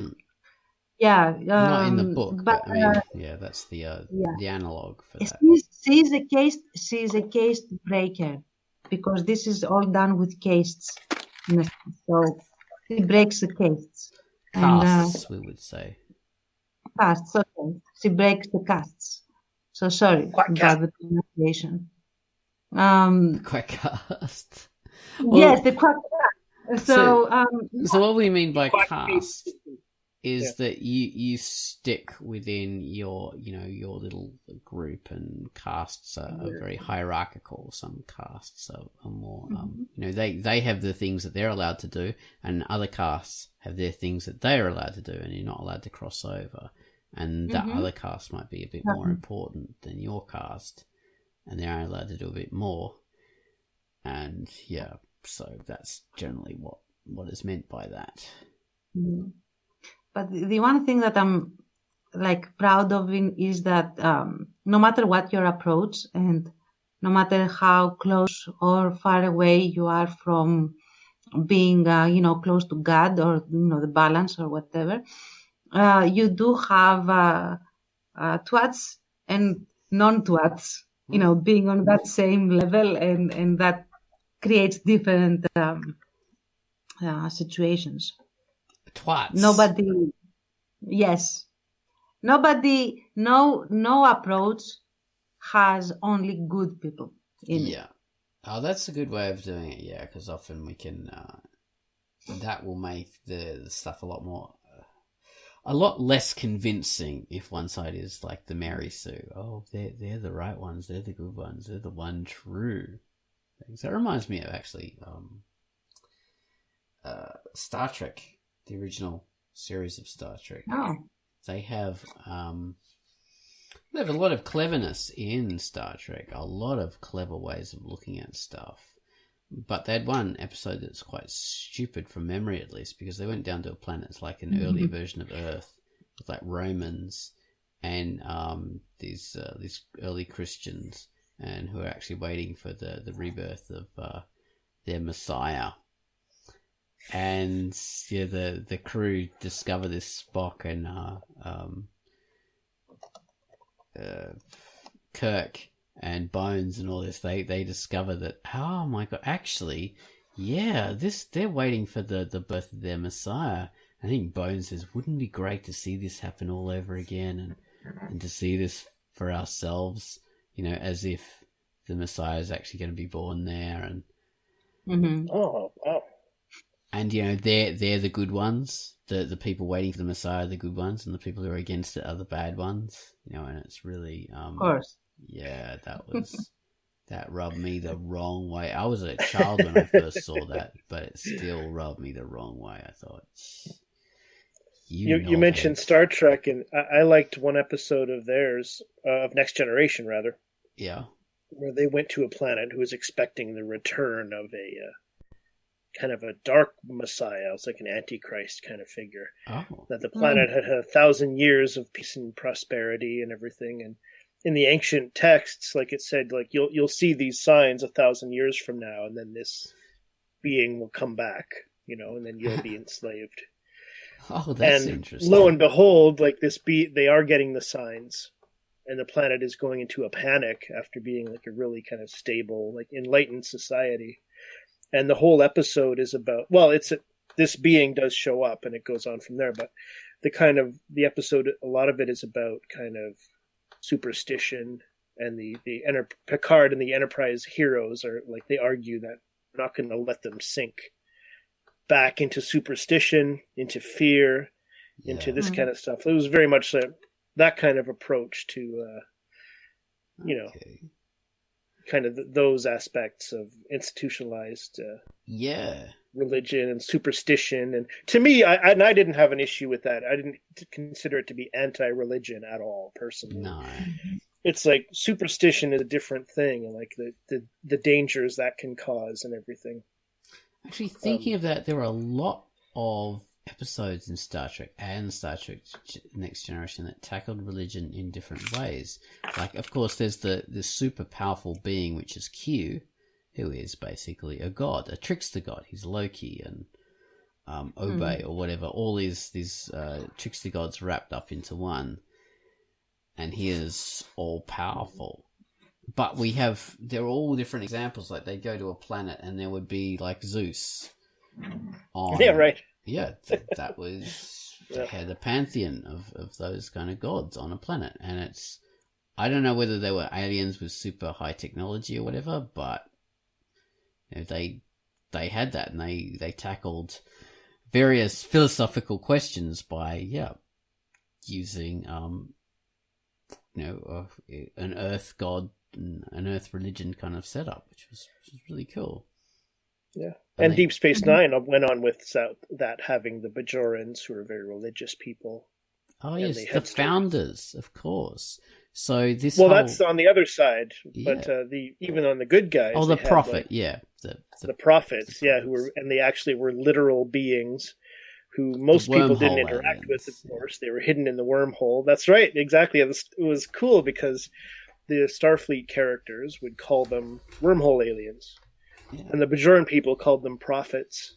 not in the book, but I mean, that's the analog for that. She's a caste breaker because this is all done with castes. So she breaks the castes. Castes, we would say. Castes, okay. She breaks the castes. So sorry about the pronunciation. QUACKCAST. Yes, the QUACKCAST. So what we mean by caste is that you stick within your little group, and castes are very hierarchical. Some castes are more they have the things that they're allowed to do, and other castes have their things that they're allowed to do, and you're not allowed to cross over, and that other caste might be a bit more important than your caste, and they're only allowed to do a bit more, and so that's generally what is meant by that. But the one thing that I'm proud of is that no matter what your approach, and no matter how close or far away you are from being close to God, or the balance or whatever, you do have twats and non-twats, being on that same level, and that creates different situations. Twats. No approach has only good people in it. Oh, that's a good way of doing it, because often we can, that will make the stuff a lot less convincing if one side is like the Mary Sue. Oh, they're the right ones, they're the good ones, they're the one true things. That reminds me of actually Star Trek, the original series of Star Trek. Oh. They have a lot of cleverness in Star Trek, a lot of clever ways of looking at stuff. But they had one episode that's quite stupid from memory, at least, because they went down to a planet that's like an earlier version of Earth, with like Romans and these early Christians, and who are actually waiting for the rebirth of their Messiah. And the crew discover this Spock and Kirk and Bones and all this. They discover that, oh my god, actually, they're waiting for the birth of their Messiah. I think Bones says, wouldn't it be great to see this happen all over again, and to see this for ourselves, as if the Messiah is actually going to be born there. And oh wow. And they're the good ones. The people waiting for the Messiah are the good ones, and the people who are against it are the bad ones. And it's really of course. Yeah, that rubbed me the wrong way. I was a child when I first saw that, but it still rubbed me the wrong way. I thought, you mentioned Star Trek, and I liked one episode of theirs, of Next Generation rather. Yeah. Where they went to a planet who was expecting the return of a kind of a dark Messiah. It was like an Antichrist kind of figure. Oh. That the planet had 1,000 years of peace and prosperity and everything. And in the ancient texts, like it said, like you'll see these signs 1,000 years from now, and then this being will come back, and then you'll be enslaved. Oh, that's interesting. Lo and behold, like they are getting the signs, and the planet is going into a panic after being like a really kind of stable, like enlightened society. And the whole episode is about, this being does show up, and it goes on from there. But the episode, a lot of it is about kind of superstition, and the Picard and the Enterprise heroes are like, they argue that we're not going to let them sink back into superstition, into fear, into this kind of stuff. It was very much that kind of approach to, kind of those aspects of institutionalized religion and superstition. And to me, I didn't have an issue with that. I didn't consider it to be anti-religion at all, personally. No. It's superstition is a different thing, and the dangers that can cause and everything. Actually, thinking of that, there are a lot of episodes in Star Trek and Star Trek Next Generation that tackled religion in different ways. Like, of course, there's the super powerful being, which is Q, who is basically a god, a trickster god. He's Loki and Obey or whatever. All these trickster gods wrapped up into one. And he is all powerful. But they're all different examples. Like, they go to a planet and there would be like Zeus on. Yeah, right. Yeah, that was, they had a pantheon of those kind of gods on a planet. And I don't know whether they were aliens with super high technology or whatever, but they had that, and they tackled various philosophical questions by, using, an earth god, an earth religion kind of setup, which was really cool. Yeah. And Deep Space Nine went on with that, having the Bajorans, who are very religious people. Oh, yes, the founders, of course. So this that's on the other side, but even on the good guys. Oh, the prophet, the prophets, they actually were literal beings who most people didn't interact with, of course. They were hidden in the wormhole. That's right, exactly. It was cool because the Starfleet characters would call them wormhole aliens. Yeah. And the Bajoran people called them prophets.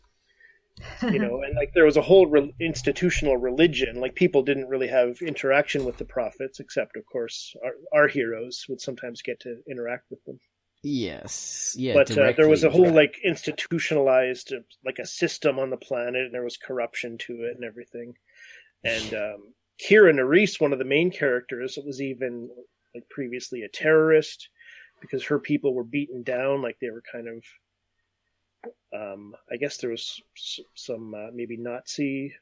And like there was a whole institutional religion. Like people didn't really have interaction with the prophets, except of course our heroes would sometimes get to interact with them. Yes, yeah. But there was a whole like institutionalized like a system on the planet, and there was corruption to it and everything. And Kira Nerys, one of the main characters, was even like previously a terrorist because her people were beaten down, like they were kind of. I guess there was some maybe Nazi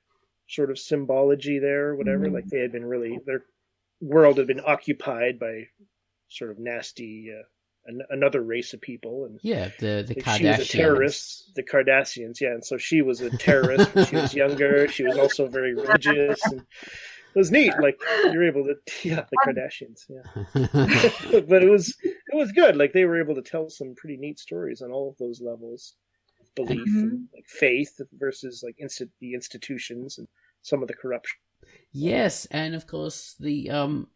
sort of symbology there, or whatever. Like they had been their world had been occupied by sort of nasty another race of people, and the Kardashians. She was a terrorist, the Cardassians, and so she was a terrorist when she was younger. She was also very religious, and it was neat. Like you're able to, the Kardashians, but it was good. Like they were able to tell some pretty neat stories on all of those levels. Belief and like faith versus like the institutions and some of the corruption. Yes, and of course the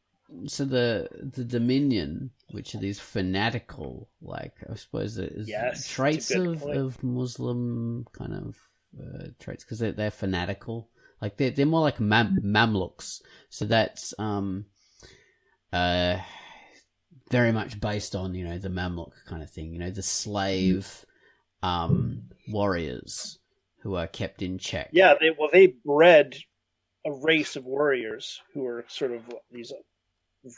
Dominion, which are these fanatical, like I suppose traits of Muslim kind of traits, because they're fanatical. Like they're more like Mamluks. So that's very much based on the Mamluk kind of thing. The slave. Warriors who are kept in check. Yeah, they bred a race of warriors who are sort of these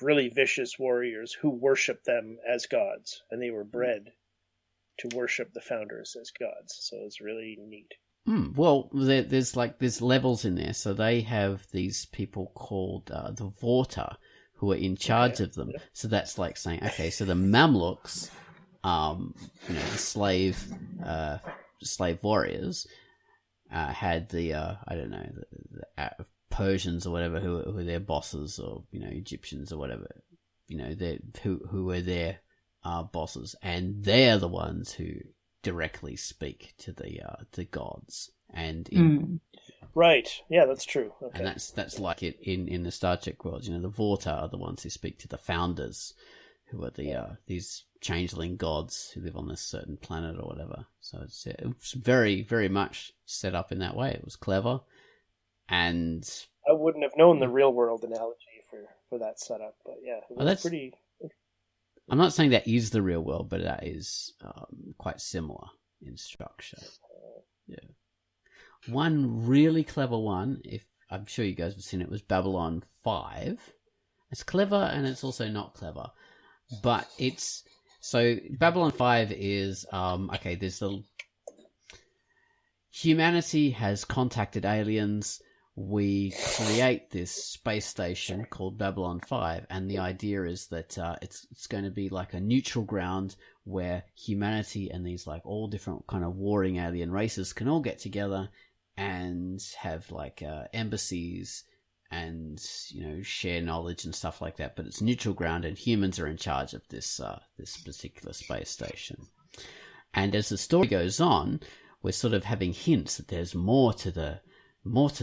really vicious warriors who worship them as gods, and they were bred to worship the founders as gods. So it's really neat. Well, there's levels in there. So they have these people called the Vorta who are in charge of them. Yeah. So that's like saying, okay, so the Mamluks. The slave warriors had the the Persians or whatever who were their bosses, or Egyptians or whatever, who were their bosses, and they're the ones who directly speak to the gods. And right, yeah, that's true. Okay. And that's like it in the Star Trek world. The Vorta are the ones who speak to the founders, who are these changeling gods who live on this certain planet or whatever. So it was very, very much set up in that way. It was clever, and I wouldn't have known the real world analogy for that setup, but it was pretty. I'm not saying that is the real world, but that is quite similar in structure. Yeah, one really clever one, if I'm sure you guys have seen it, was Babylon 5. It's clever and it's also not clever. But so Babylon 5 is, there's humanity has contacted aliens. We create this space station called Babylon 5, and the idea is that it's going to be like a neutral ground where humanity and these like all different kind of warring alien races can all get together and have like embassies and share knowledge and stuff like that, but it's neutral ground, and humans are in charge of this particular space station. And as the story goes on, we're sort of having hints that there's more to the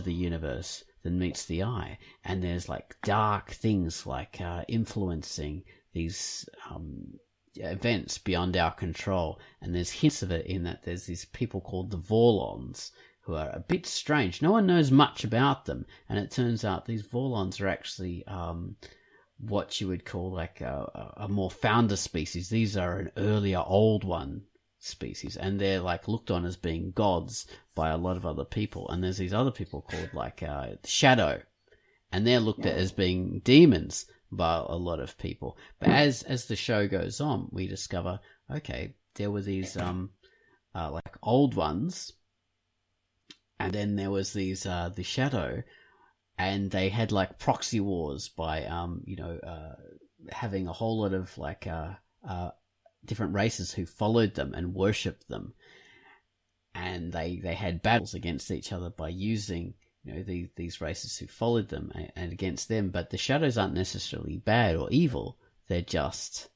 universe than meets the eye, and there's like dark things like influencing these events beyond our control. And there's hints of it in that there's these people called the Vorlons who are a bit strange. No one knows much about them, and it turns out these Vorlons are actually what you would call like a more founder species. These are an earlier Old One species, and they're like looked on as being gods by a lot of other people. And there's these other people called like Shadow, and they're looked at as being demons by a lot of people. But as the show goes on, we discover, okay, there were these like Old Ones, and then there was these the Shadow, and they had like proxy wars by having a whole lot of like different races who followed them and worshipped them, and they had battles against each other by using these races who followed them and against them. But the Shadows aren't necessarily bad or evil; they're just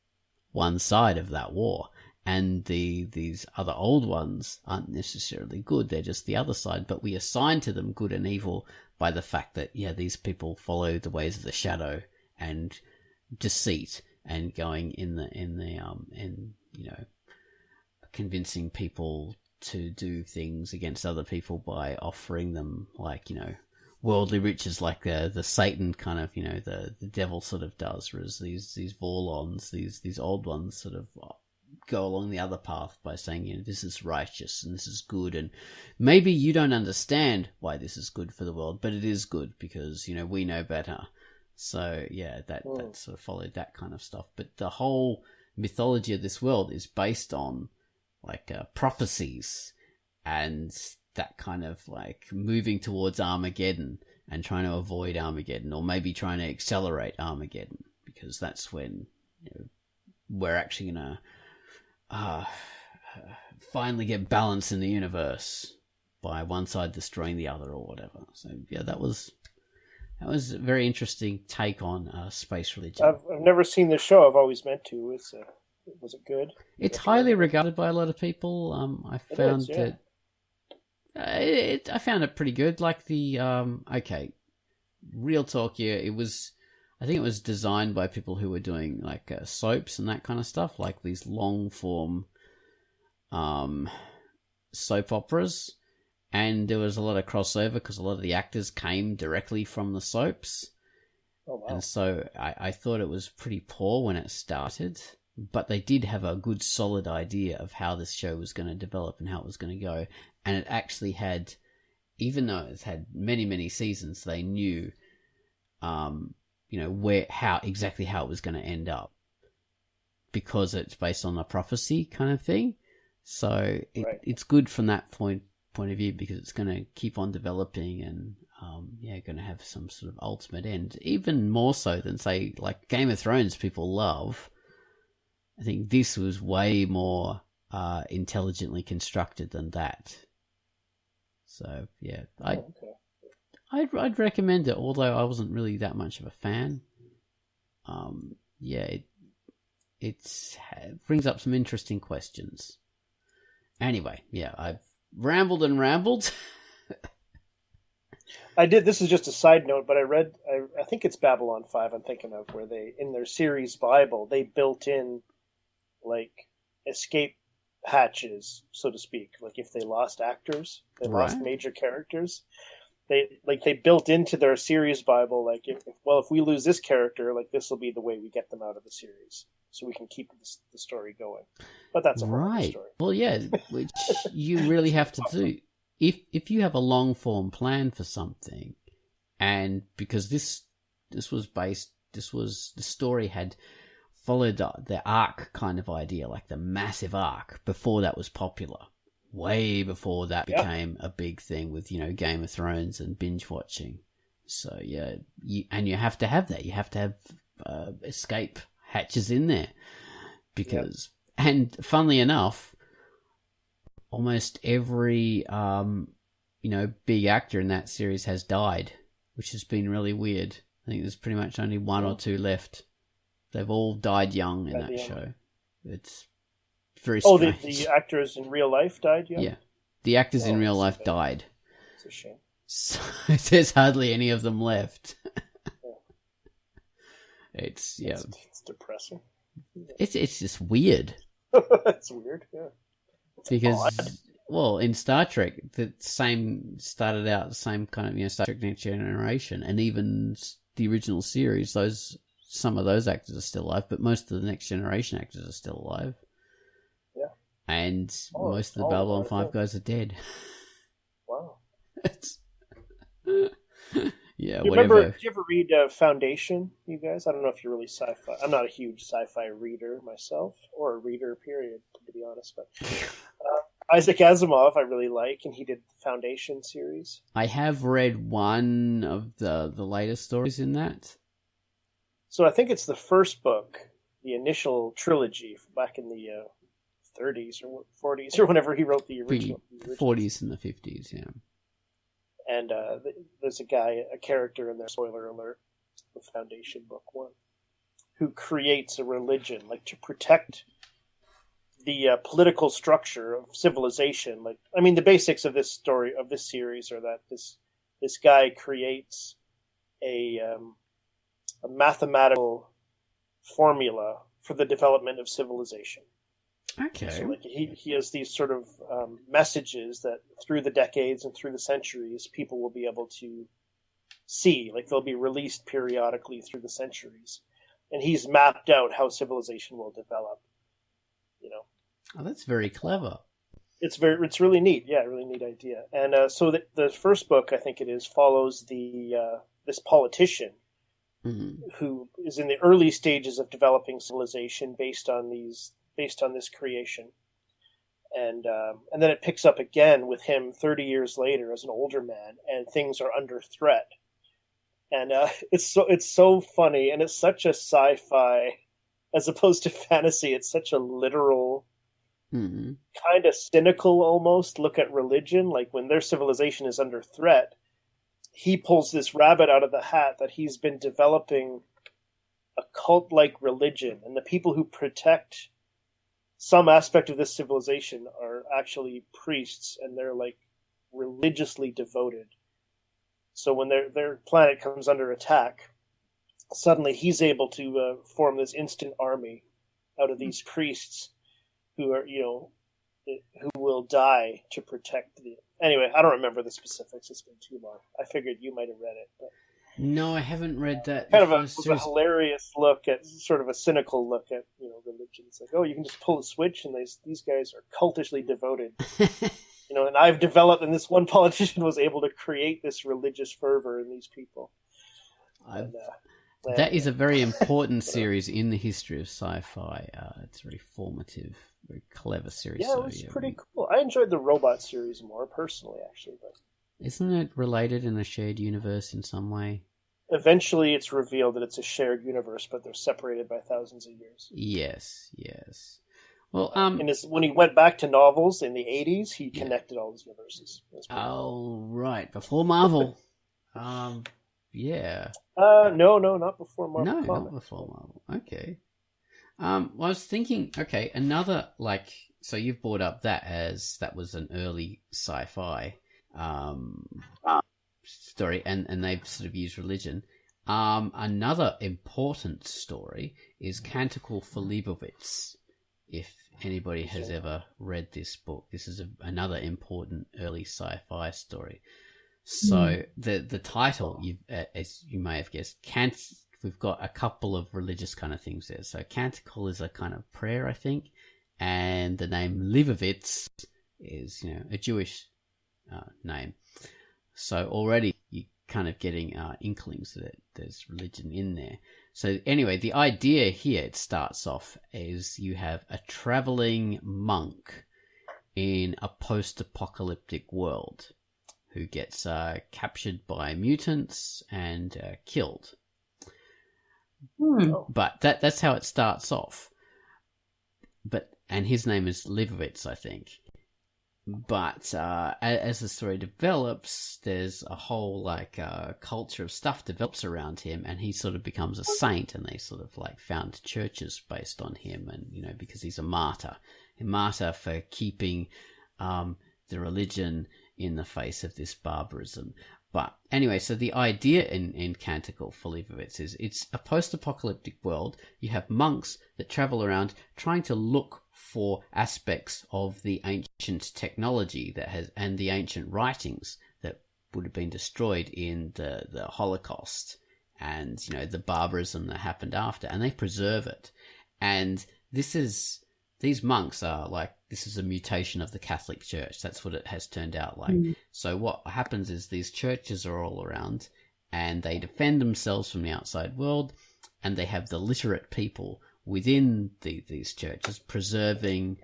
one side of that war. And these other Old Ones aren't necessarily good; they're just the other side. But we assign to them good and evil by the fact that these people follow the ways of the Shadow and deceit, and going in convincing people to do things against other people by offering them like worldly riches, like the Satan kind of the devil sort of does. Whereas these Vorlons, these Old Ones, sort of go along the other path by saying this is righteous and this is good, and maybe you don't understand why this is good for the world, but it is good because we know better. So that sort of followed that kind of stuff. But the whole mythology of this world is based on like prophecies and that kind of like moving towards Armageddon and trying to avoid Armageddon, or maybe trying to accelerate Armageddon, because that's when we're actually gonna finally get balance in the universe by one side destroying the other or whatever. So that was a very interesting take on space religion. I've never seen this show. I've always meant to. Was it good? It's highly regarded by a lot of people. I found I found it pretty good. Like the real talk. Yeah, I think it was designed by people who were doing like soaps and that kind of stuff, like these long form soap operas. And there was a lot of crossover because a lot of the actors came directly from the soaps. Oh, wow. And so I thought it was pretty poor when it started, but they did have a good solid idea of how this show was going to develop and how it was going to go. And it actually had, even though it's had many, many seasons, they knew, exactly how it was going to end up, because it's based on a prophecy kind of thing. So it's good from that point of view, because it's going to keep on developing and going to have some sort of ultimate end, even more so than say like Game of Thrones people love. I think this was way more intelligently constructed than that. So I'd recommend it, although I wasn't really that much of a fan. It brings up some interesting questions. Anyway, I've rambled and rambled. I did. This is just a side note, but I think it's Babylon 5 I'm thinking of, where they, in their series Bible, they built in like escape hatches, so to speak. Like if they lost actors, they lost major characters, they built into their series Bible, like if we lose this character, like this will be the way we get them out of the series, so we can keep the story going. But that's a whole other story. Well, which you really have to do if you have a long form plan for something, and because the story had followed the arc kind of idea, like the massive arc, before that was popular, way before that became a big thing with Game of Thrones and binge watching. So you have to have that. You have to have escape hatches in there, because and funnily enough, almost every big actor in that series has died, which has been really weird. I think there's pretty much only one or two left. They've all died young in that show. It's very strange. The actors in real life died young? Yeah. The actors in real life died. It's a shame. So there's hardly any of them left. It's depressing. It's just weird. It's weird, yeah. Because in Star Trek, the same started out the same kind of Star Trek Next Generation, and even the original series, some of those actors are still alive, but most of the Next Generation actors are still alive. Yeah. And most of the Babylon 5 guys are dead. Wow. Yeah, whatever. Did you ever read Foundation, you guys? I don't know if you're really sci-fi. I'm not a huge sci-fi reader myself, or a reader, period, to be honest. But Isaac Asimov I really like, and he did the Foundation series. I have read one of the latest stories in that. So I think it's the first book, the initial trilogy back in the 30s or 40s or whenever he wrote the original. 40s and the 50s, yeah. And there's a character in there, spoiler alert, the Foundation Book 1, who creates a religion, like to protect the political structure of civilization. Like, I mean, the basics of this series are that this guy creates a mathematical formula for the development of civilization. Okay. So like he has these sort of messages that through the decades and through the centuries, people will be able to see. Like they'll be released periodically through the centuries, and he's mapped out how civilization will develop. Oh, that's very clever. It's really neat. Yeah, really neat idea. And so the first book, I think it is, follows this politician who is in the early stages of developing civilization based on this creation, and then it picks up again with him 30 years later as an older man, and things are under threat, and it's so funny, and it's such a sci-fi as opposed to fantasy. It's such a literal, kind of cynical almost look at religion. Like when their civilization is under threat, he pulls this rabbit out of the hat that he's been developing a cult-like religion, and the people who protect some aspect of this civilization are actually priests, and they're like religiously devoted. So when their planet comes under attack, suddenly he's able to form this instant army out of these priests who are, who will die to protect the. Anyway, I don't remember the specifics. It's been too long. I figured you might have read it. But no, I haven't read that. Kind of a hilarious look at, sort of a cynical look at, religion. It's like, oh, you can just pull a switch, and these guys are cultishly devoted. And I've developed, and this one politician was able to create this religious fervor in these people. That is a very important series in the history of sci-fi. It's very formative, very clever series. Yeah, it was pretty cool. I enjoyed the robot series more personally, actually. But isn't it related in a shared universe in some way? Eventually, it's revealed that it's a shared universe, but they're separated by thousands of years. Yes. Well, when he went back to novels in the 80s, he connected all these universes. Oh, right, before Marvel. Yeah. No, not before Marvel. No, not before Marvel. Okay. I was thinking, okay, another, so you've brought up that was an early sci-fi story, and they've sort of used religion. Another important story is Canticle for Leibowitz. If anybody has ever read this book, this is another important early sci-fi story. So the title, as you may have guessed, we've got a couple of religious kind of things there. So Canticle is a kind of prayer, I think, and the name Leibowitz is, a Jewish name. So already you're kind of getting inklings that there's religion in there. So anyway, the idea here, it starts off is you have a traveling monk in a post-apocalyptic world who gets captured by mutants and killed. But that's how it starts off. And his name is Leibowitz, I think. But as the story develops, there's a whole culture of stuff develops around him, and he sort of becomes a saint, and they sort of found churches based on him, and because he's a martyr for keeping the religion in the face of this barbarism. But anyway, so the idea in Canticle for Leibowitz is it's a post-apocalyptic world. You have monks that travel around trying to look for aspects of the ancient technology that has, and the ancient writings that would have been destroyed in the Holocaust and, the barbarism that happened after, and they preserve it. And these monks are like, this is a mutation of the Catholic Church. That's what it has turned out like. So what happens is these churches are all around and they defend themselves from the outside world, and they have the literate people within these churches preserving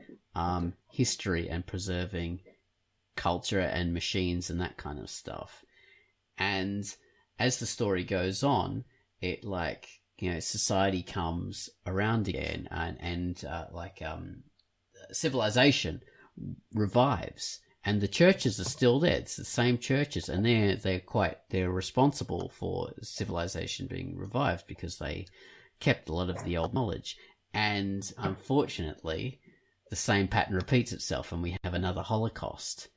history and preserving culture and machines and that kind of stuff. And as the story goes on, it society comes around again, and civilization revives, and the churches are still there. It's the same churches, and they're responsible for civilization being revived because they kept a lot of the old knowledge. And unfortunately, the same pattern repeats itself, and we have another Holocaust.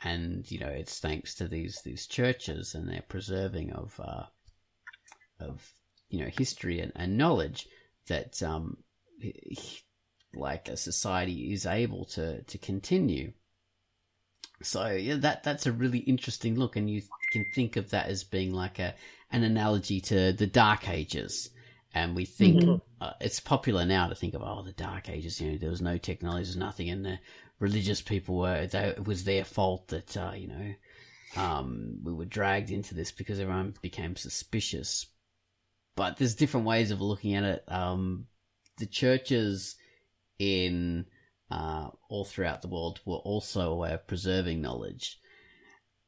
And it's thanks to these churches and their preserving of history and knowledge that a society is able to continue. So yeah, that's a really interesting look, and you can think of that as being like an analogy to the Dark Ages. And we think it's popular now to think of, the Dark Ages, there was no technology, there's nothing, and the religious people it was their fault that we were dragged into this because everyone became suspicious. But there's different ways of looking at it. The churches in all throughout the world were also a way of preserving knowledge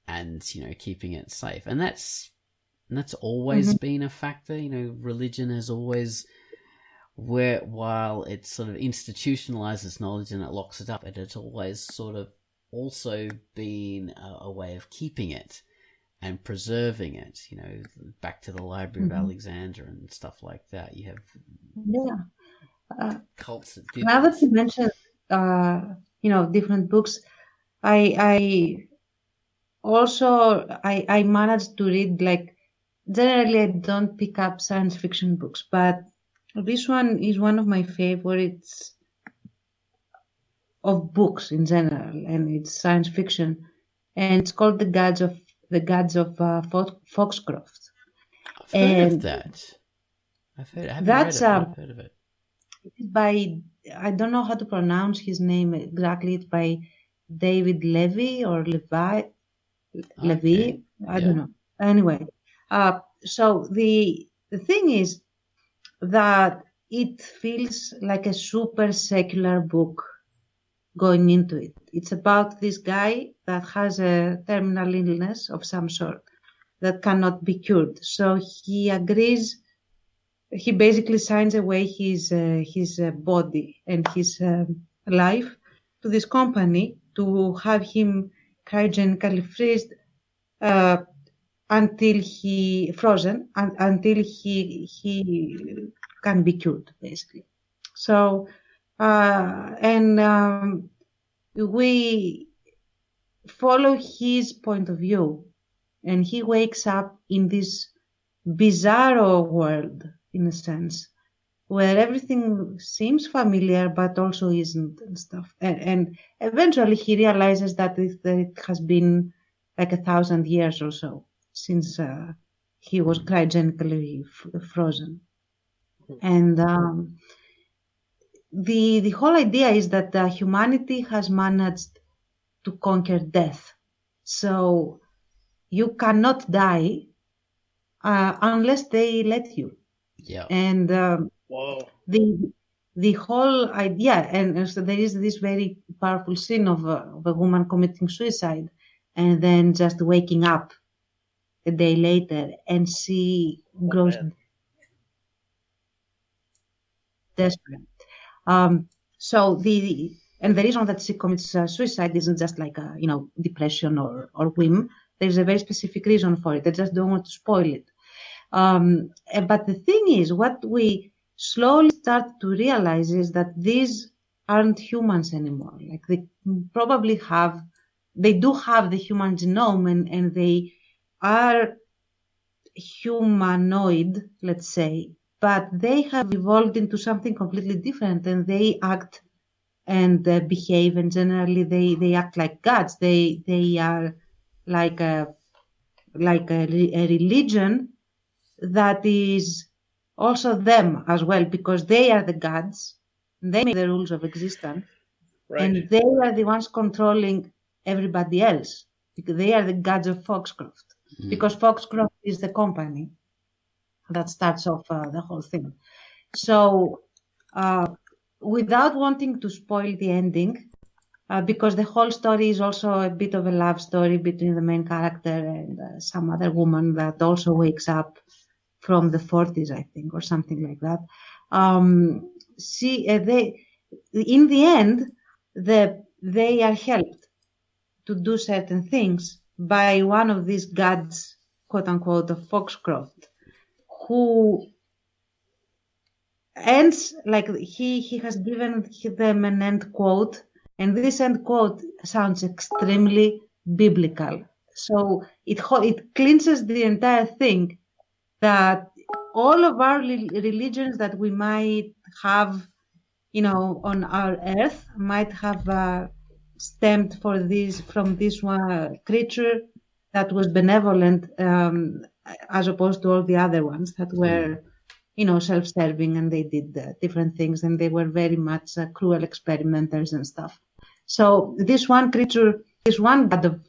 and keeping it safe, and that's always been a factor. Religion has always, while it sort of institutionalizes knowledge and it locks it up, it's always sort of also been a way of keeping it and preserving it. Back to the Library of Alexander and stuff like that. You have cults that did. Now that you mentioned, different books, I managed to read, generally I don't pick up science fiction books, but this one is one of my favorites of books in general, and it's science fiction, and it's called The Gods of Foxcroft. I've heard of that. I haven't read it, but I've heard of it. I don't know how to pronounce his name exactly. It's by David Levy or Levi. Levy. I don't know. Anyway, so the thing is that it feels like a super secular book going into it. It's about this guy that has a terminal illness of some sort that cannot be cured. So he agrees. He basically signs away his body and his life to this company to have him cryogenically until he can be cured, basically. So we follow his point of view, and he wakes up in this bizarro world, in a sense, where everything seems familiar but also isn't and stuff. And eventually he realizes that it has been like 1,000 years or so since he was cryogenically frozen. And the whole idea is that humanity has managed to conquer death. So you cannot die unless they let you. Yeah. And Whoa. the whole idea, and so there is this very powerful scene of a woman committing suicide and then just waking up a day later, and she grows desperate. So the reason that she commits suicide isn't just like depression or whim. There's a very specific reason for it. I just don't want to spoil it. But the thing is, what we slowly start to realize is that these aren't humans anymore. Like, they probably have they do have the human genome, and they are humanoid, let's say, but they have evolved into something completely different, and they act and behave, and generally they act like gods. They are like a religion that is also them as well, because they are the gods. They make the rules of existence, Right. and they are the ones controlling everybody else, because they are the gods of Foxcroft. Because Foxcroft is the company that starts off the whole thing. So, without wanting to spoil the ending, because the whole story is also a bit of a love story between the main character and some other woman that also wakes up from the 40s, I think, or something like that. In the end, they are helped to do certain things by one of these gods, quote unquote, of Foxcroft, who ends like he has given them an end quote, and this end quote sounds extremely biblical. So it cleanses the entire thing, that all of our religions that we might have, on our earth might have stemmed from this one creature that was benevolent, as opposed to all the other ones that were, self-serving, and they did different things, and they were very much cruel experimenters and stuff. So this one creature, this one god of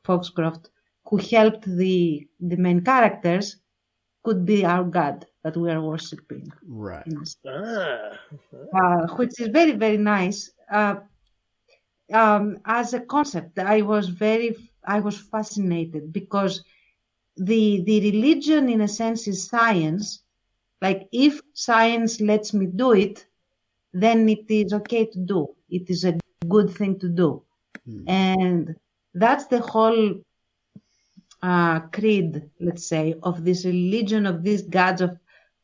Foxcroft, who helped the main characters, could be our god that we are worshipping. Right. Which is very, very nice. As a concept, I was fascinated, because the religion, in a sense, is science. Like, if science lets me do it, then it is okay to do. It is a good thing to do. And that's the whole creed, let's say, of this religion, of these gods of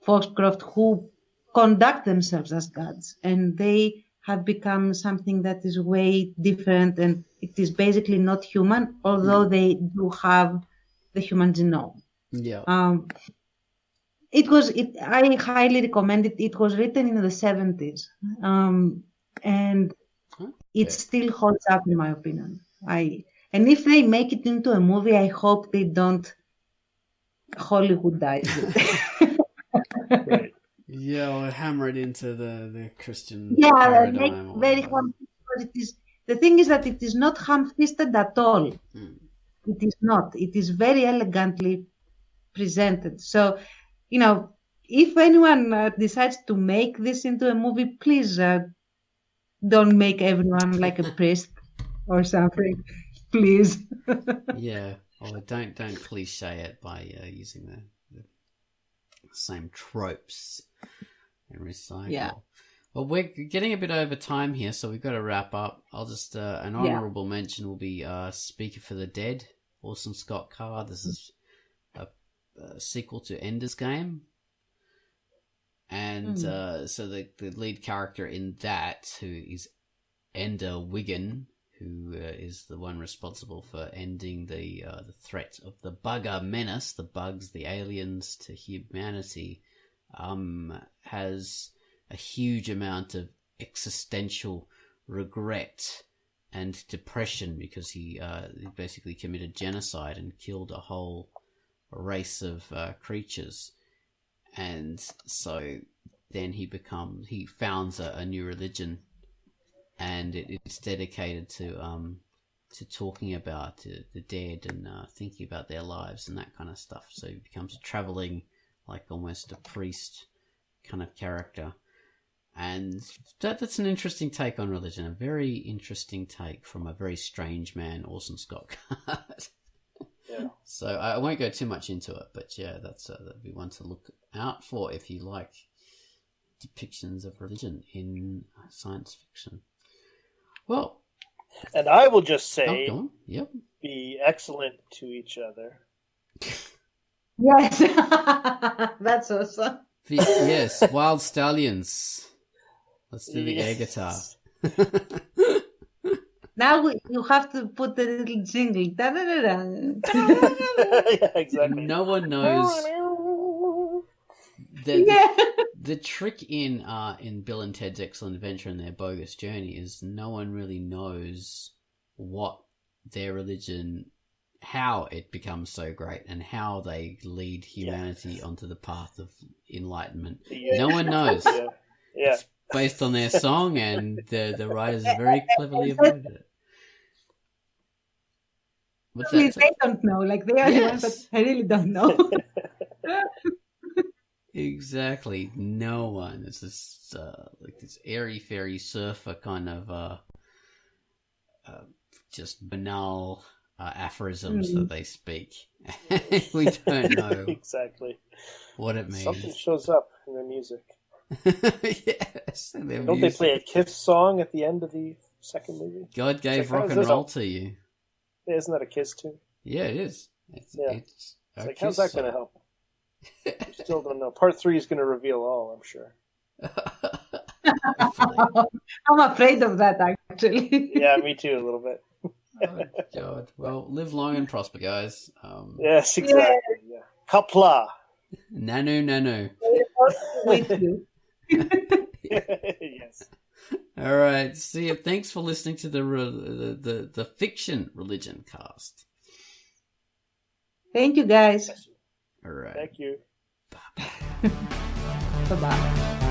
Foxcroft, who conduct themselves as gods. And they have become something that is way different, and it is basically not human, although they do have the human genome. Yeah. I highly recommend it. It was written in the 70s, and it still holds up, in my opinion. And if they make it into a movie, I hope they don't Hollywoodize it. Right. Yeah, or hammer it into the Christian paradigm. Make very ham-fisted. The thing is that it is not ham-fisted at all. It is not. It is very elegantly presented. So, if anyone decides to make this into a movie, please don't make everyone like a priest or something, please. Yeah, or don't cliche it by using the same tropes and recycle. Yeah. Well, we're getting a bit over time here, so we've got to wrap up. I'll just an honourable mention will be Speaker for the Dead, Orson Scott Card. This is a sequel to Ender's Game. And so the lead character in that, who is Ender Wiggin, who is the one responsible for ending the threat of the bugger menace, the bugs, the aliens to humanity, has a huge amount of existential regret and depression, because he basically committed genocide and killed a whole race of creatures. And so then he founds a new religion, and it's dedicated to talking about the dead and thinking about their lives and that kind of stuff. So he becomes a traveling, like almost a priest kind of character. And that's an interesting take on religion, a very interesting take from a very strange man, Orson Scott Card. Yeah. So I won't go too much into it, but yeah, that'd be one to look out for if you like depictions of religion in science fiction. Well, and I will just say, go on. Yep. Be excellent to each other. Yes, that's awesome. Yes, Wild Stallions. Let's do the air guitar. Now you have to put the little jingle. Da-da-da-da. Yeah, exactly. No one knows. The trick in Bill and Ted's Excellent Adventure and their bogus journey is no one really knows what their religion, how it becomes so great, and how they lead humanity onto the path of enlightenment. No one knows. Yeah. It's based on their song, and the writers very cleverly avoided it. What's that? They don't know. Like, they are the ones that I really don't know. Exactly. No one. It's just like this airy-fairy surfer kind of just banal aphorisms that they speak. We don't know exactly what it means. Something shows up in their music. Yes. Don't they play a Kiss song at the end of the second movie? God gave rock and roll to you. Yeah, isn't that a Kiss tune? Yeah, it is. It's like, how's that going to help? Still don't know. Part 3 is going to reveal all, I'm sure. I'm afraid of that, actually. Yeah, me too, a little bit. Oh, God. Well, live long and prosper, guys. Yes, exactly. Yeah. Kapla. Nanu. With you. Yes. All right. See you. Thanks for listening to the Fiction Religion cast. Thank you, guys. All right. Thank you. Bye-bye. Bye-bye.